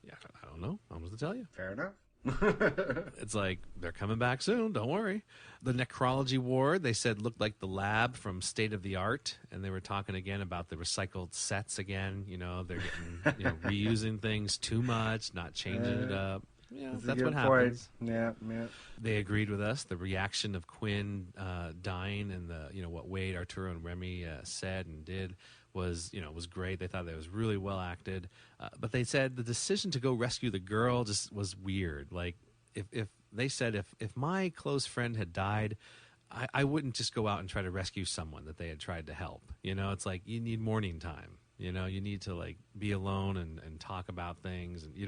yeah, I don't know. I'm supposed to tell you. Fair enough. It's like, they're coming back soon, don't worry. The necrology ward, they said, looked like the lab from State of the Art, and they were talking again about the recycled sets again. They're getting reusing things too much, not changing it up. Yeah, that's what happens. Yeah. They agreed with us. The reaction of Quinn dying and what Wade, Arturo, and Remy said and did was great. They thought that was really well acted. But they said the decision to go rescue the girl just was weird. Like if they said if my close friend had died, I wouldn't just go out and try to rescue someone that they had tried to help. It's like you need morning time. You need to like be alone and talk about things and They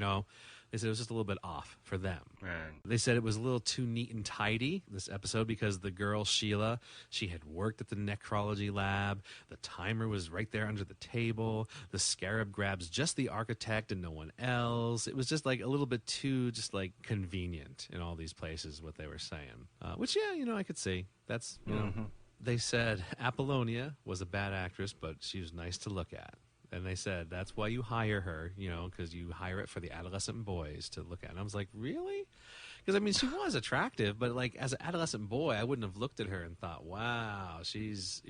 said it was just a little bit off for them. Right. They said it was a little too neat and tidy, this episode, because the girl, Sheila, she had worked at the necrology lab. The timer was right there under the table. The scarab grabs just the architect and no one else. It was just like a little bit too just like convenient in all these places, what they were saying. Which, yeah, I could see. That's, They said Apollonia was a bad actress, but she was nice to look at. And they said, that's why you hire her, because you hire it for the adolescent boys to look at. And I was like, really? Because, she was attractive, but, like, as an adolescent boy, I wouldn't have looked at her and thought, wow, she's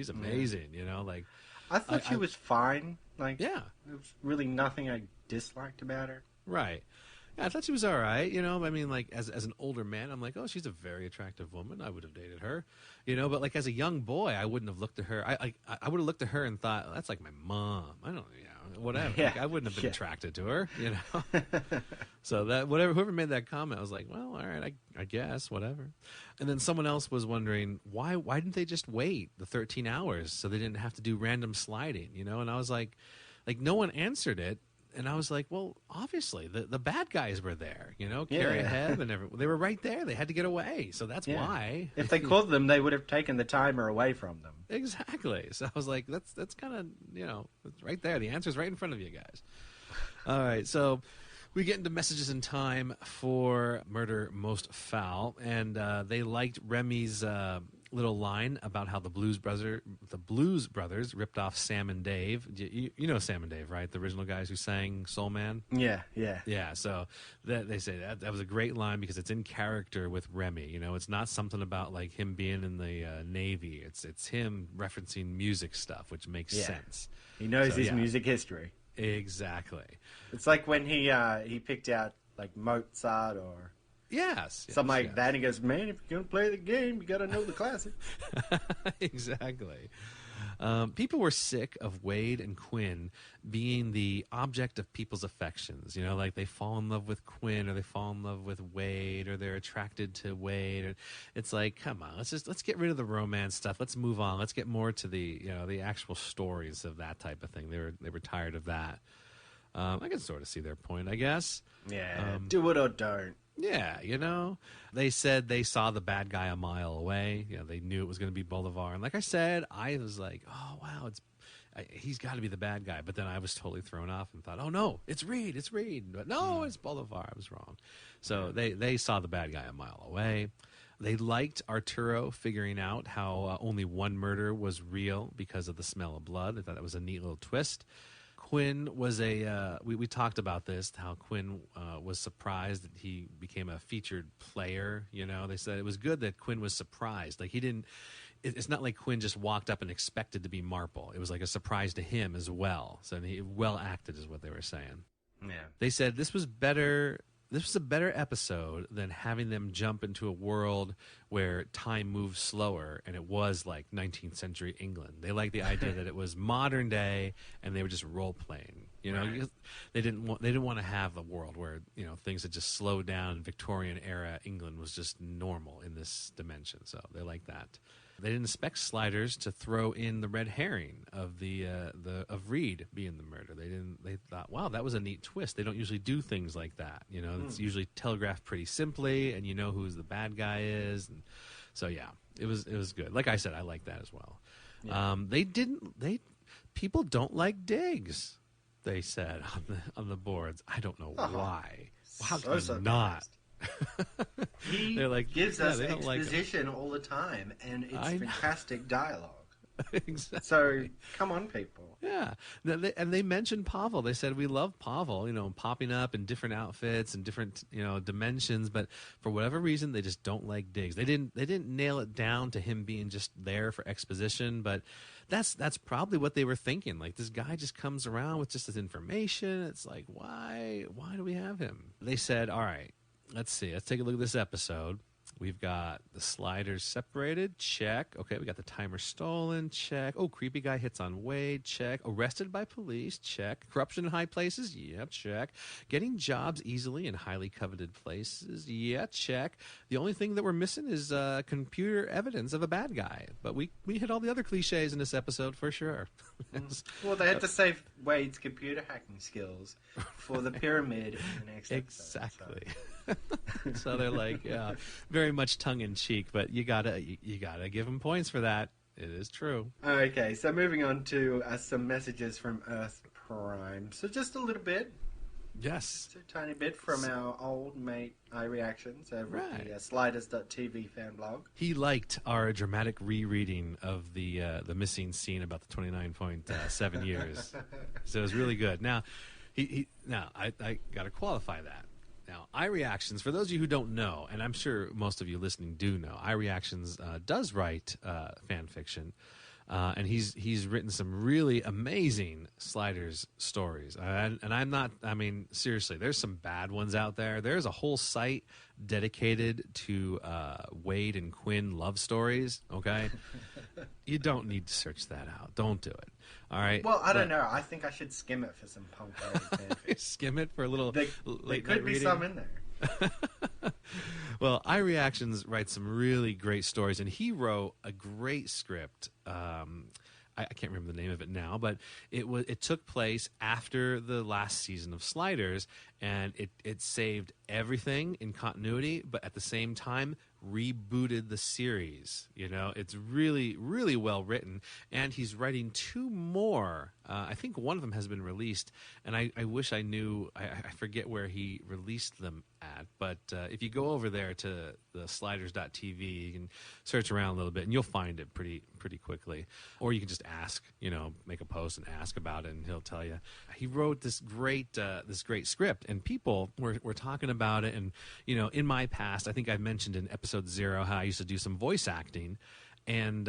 amazing, Like, I thought she was fine. Like, yeah. There was really nothing I disliked about her. Right. Yeah, I thought she was all right, like, as an older man, I'm like, oh, she's a very attractive woman. I would have dated her, but, like, as a young boy, I wouldn't have looked at her. I would have looked at her and thought, that's like my mom. I don't whatever. Yeah. Like, I wouldn't have been attracted to her, So that, whoever made that comment, I was like, well, all right, I guess, whatever. And then someone else was wondering, why didn't they just wait the 13 hours so they didn't have to do random sliding, And I was like, no one answered it. And I was like, well, obviously, the bad guys were there, Carrie and Heb and everyone. They were right there. They had to get away. So that's why. If they called them, they would have taken the timer away from them. Exactly. So I was like, that's kind of, it's right there. The answer's right in front of you guys. All right. So we get into messages in time for Murder Most Foul. And they liked Remy's little line about how the Blues Brothers ripped off Sam and Dave. You know Sam and Dave, right? The original guys who sang Soul Man. Yeah. So they say that was a great line because it's in character with Remy. It's not something about like him being in the Navy. It's him referencing music stuff, which makes sense. He knows his music history. Exactly. It's like when he picked out like Mozart or. Yes. Something like that. And he goes, man, if you're going to play the game, you got to know the classics. Exactly. People were sick of Wade and Quinn being the object of people's affections. Like they fall in love with Quinn or they fall in love with Wade or they're attracted to Wade. It's like, come on, let's get rid of the romance stuff. Let's move on. Let's get more to the the actual stories of that type of thing. They were tired of that. I can sort of see their point, I guess. Yeah, do it or don't. Yeah, they said they saw the bad guy a mile away. They knew it was going to be Bolivar. And like I said, I was like, oh, wow, he's got to be the bad guy. But then I was totally thrown off and thought, oh, no, it's Reed. But no, it's Bolivar. I was wrong. So they saw the bad guy a mile away. They liked Arturo figuring out how only one murder was real because of the smell of blood. They thought that was a neat little twist. Quinn was we talked about this, how Quinn was surprised that he became a featured player. You know, they said it was good that Quinn was surprised. Like, he didn't, it's not like Quinn just walked up and expected to be Marple. It was like a surprise to him as well. So he well acted is what they were saying. Yeah. They said this was better. This was a better episode than having them jump into a world where time moves slower, and it was like 19th century England. They liked the idea that it was modern day, and they were just role playing. You know, Right. they didn't want to have a world where, you know, things had just slowed down. Victorian era England was just normal in this dimension, so they liked that. They didn't expect Sliders to throw in the red herring of of Reed being the murder. They thought, wow, that was a neat twist. They don't usually do things like that. You know, it's usually telegraphed pretty simply, and you know who the bad guy is. And so yeah, it was good. Like I said, I like that as well. Yeah. People don't like Diggs. They said on the boards. I don't know why. How can you not? He like, gives yeah, us they don't like exposition all the time, and it's I know. fantastic dialogue. Exactly. So, come on, people. Yeah. And they mentioned Pavel. They said, we love Pavel, you know, popping up in different outfits and different, you know, dimensions. But for whatever reason, they just don't like Diggs. They didn't nail it down to him being just there for exposition. But that's probably what they were thinking. Like, this guy just comes around with just this information. It's like, why do we have him? They said, all right, let's see. Let's take a look at this episode. We've got the Sliders separated, check. Okay, we got the timer stolen, check. Oh, creepy guy hits on Wade, check. Arrested by police, check. Corruption in high places, yeah, check. Getting jobs easily in highly coveted places, yeah, check. The only thing that we're missing is computer evidence of a bad guy. But we hit all the other cliches in this episode for sure. Well, they had to save Wade's computer hacking skills for the pyramid in the next episode. Exactly. So they're like, yeah, very much tongue in cheek, but you gotta give them points for that. It is true. Okay, so moving on to some messages from Earth Prime. So just a little bit. Yes. Just a tiny bit from our old mate iReactions over at the Sliders.tv fan blog. He liked our dramatic rereading of the missing scene about the 29.7 years. So it was really good. Now, I got to qualify that. Now, iReactions, for those of you who don't know, and I'm sure most of you listening do know, iReactions does write fan fiction, and he's written some really amazing Sliders stories. And I'm not, I mean, seriously, there's some bad ones out there. There's a whole site dedicated to Wade and Quinn love stories, okay? You don't need to search that out. Don't do it. All right. Well, I don't know. I think I should skim it for some punk fanfic. Skim it for a little There late could night be reading. some in there. Well, iReactions writes some really great stories, and he wrote a great script. I can't remember the name of it now, but it took place after the last season of Sliders, and it saved everything in continuity, but at the same time rebooted the series. You know, it's really, really well written, and he's writing 2 more. I think one of them has been released, and I wish I knew. I forget where he released them at, but if you go over there to the sliders.tv, you can search around a little bit, and you'll find it pretty quickly. Or you can just ask, you know, make a post and ask about it, and he'll tell you. He wrote this great script, and people were talking about it. And, you know, in my past, I think I mentioned in episode 0 how I used to do some voice acting. And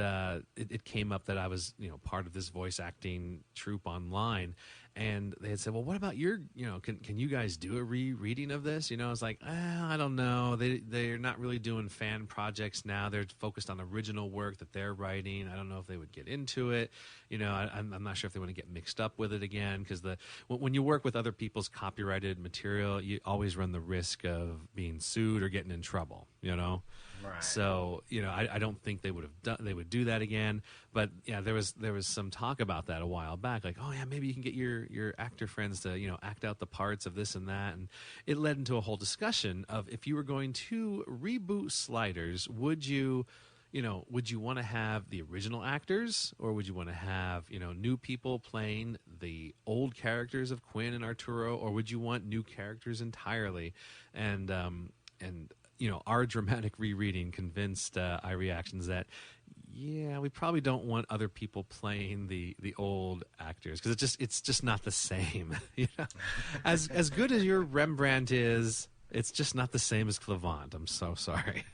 it came up that I was, you know, part of this voice acting troupe online. And they had said, well, what about your, you know, can you guys do a rereading of this? You know, I was like, I don't know. They're not really doing fan projects now. They're focused on original work that they're writing. I don't know if they would get into it. You know, I'm not sure if they want to get mixed up with it again, because when you work with other people's copyrighted material, you always run the risk of being sued or getting in trouble, you know? Right. So, you know, I don't think they would do that again. But yeah, there was some talk about that a while back, like, oh yeah, maybe you can get your actor friends to, you know, act out the parts of this and that. And it led into a whole discussion of, if you were going to reboot Sliders, would you want to have the original actors, or would you want to have, you know, new people playing the old characters of Quinn and Arturo, or would you want new characters entirely? And our dramatic rereading convinced iReactions that, yeah, we probably don't want other people playing the old actors because it's just not the same. As good as your Rembrandt is, it's just not the same as Clavant. I'm so sorry.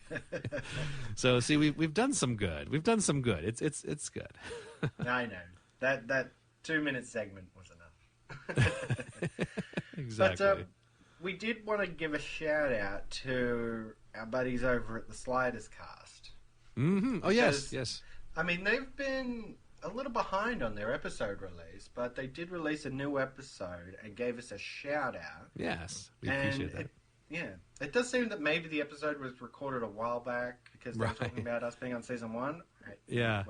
So see, we've done some good. We've done some good. It's good. I know that 2-minute segment was enough. Exactly. But we did want to give a shout out to our buddies over at the Sliders cast. Mm-hmm. Oh, yes. I mean, they've been a little behind on their episode release, but they did release a new episode and gave us a shout out. Yes, we appreciate that. It does seem that maybe the episode was recorded a while back because they were talking about us being on season 1. Yeah.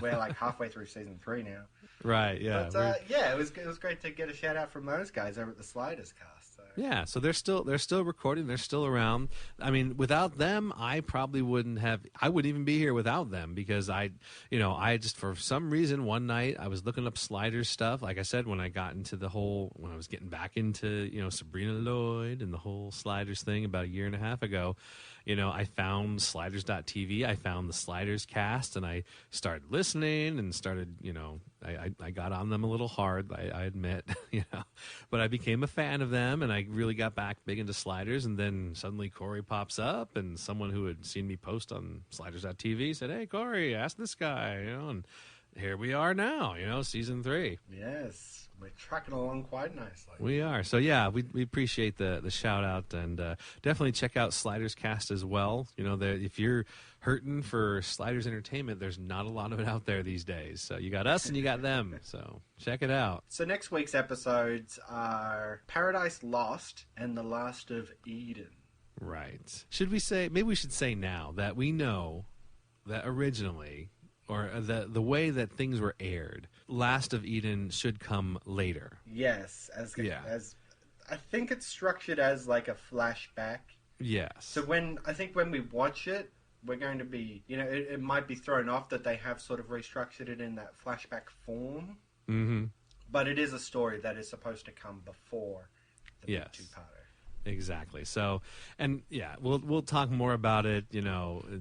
We're like halfway through season 3 now. Right, yeah. But it was great to get a shout out from those guys over at the Sliders cast. So. Yeah, so they're still recording, they're still around. I mean, without them, I probably wouldn't even be here without them because I just for some reason one night I was looking up Sliders stuff. Like I said, when I was getting back into, Sabrina Lloyd and the whole Sliders thing about a year and a half ago, I found Sliders.tv, I found the Sliders cast, and I started listening and started, I got on them a little hard, I admit, but I became a fan of them, and I really got back big into Sliders, and then suddenly Cory pops up, and someone who had seen me post on Sliders.tv said, "Hey, Cory, ask this guy," and here we are now, season 3. Yes, we're trucking along quite nicely. We are. So, yeah, we appreciate the shout-out, and definitely check out Sliders Cast as well. If you're hurting for Sliders entertainment, there's not a lot of it out there these days. So you got us and you got them. So check it out. So next week's episodes are Paradise Lost and The Last of Eden. Right. Maybe we should say now that we know that originally, or the way that things were aired, Last of Eden should come later. Yes, as I think it's structured as like a flashback. Yes. So when we watch it, we're going to be, it might be thrown off that they have sort of restructured it in that flashback form. Mm-hmm. But it is a story that is supposed to come before the big two-parter. Exactly. So, and yeah, we'll talk more about it,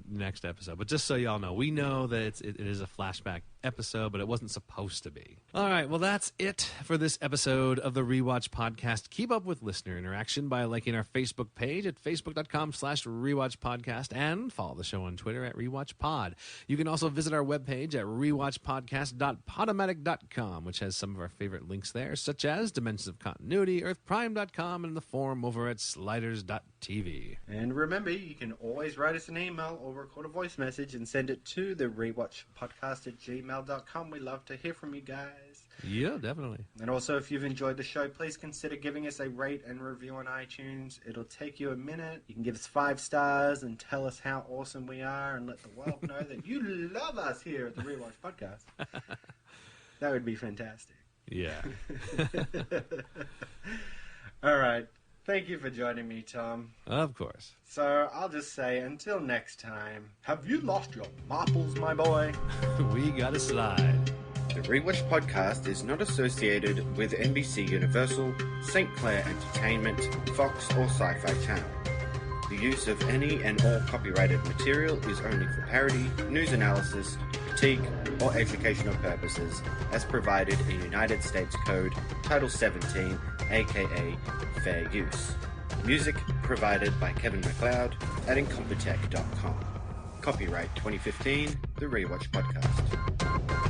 next episode. But just so y'all know, we know that it is a flashback episode, but it wasn't supposed to be. All right, well, that's it for this episode of the Rewatch Podcast. Keep up with listener interaction by liking our Facebook page at facebook.com/rewatchpodcast and follow the show on Twitter at rewatchpod. You can also visit our webpage at rewatchpodcast.podomatic.com, which has some of our favorite links there, such as Dimensions of Continuity, earthprime.com, and the forum over at sliders.tv. And remember, you can always write us an email or record a voice message and send it to the rewatchpodcast@gmail.com. We love to hear from you guys. Yeah, definitely. And also, if you've enjoyed the show, please consider giving us a rate and review on iTunes. It'll take you a minute. You can give us 5 stars and tell us how awesome we are and let the world know that you love us here at the Rewatch Podcast. That would be fantastic. Yeah. All right. Thank you for joining me, Tom. Of course. So I'll just say, until next time, have you lost your marbles, my boy? We gotta slide. The Rewatch Podcast is not associated with NBC Universal, St. Clair Entertainment, Fox, or Sci-Fi Channel. The use of any and all copyrighted material is only for parody, news analysis, critique, or educational purposes, as provided in United States Code Title 17, aka Fair Use. Music provided by Kevin MacLeod at Incompetech.com. Copyright 2015, The Rewatch Podcast.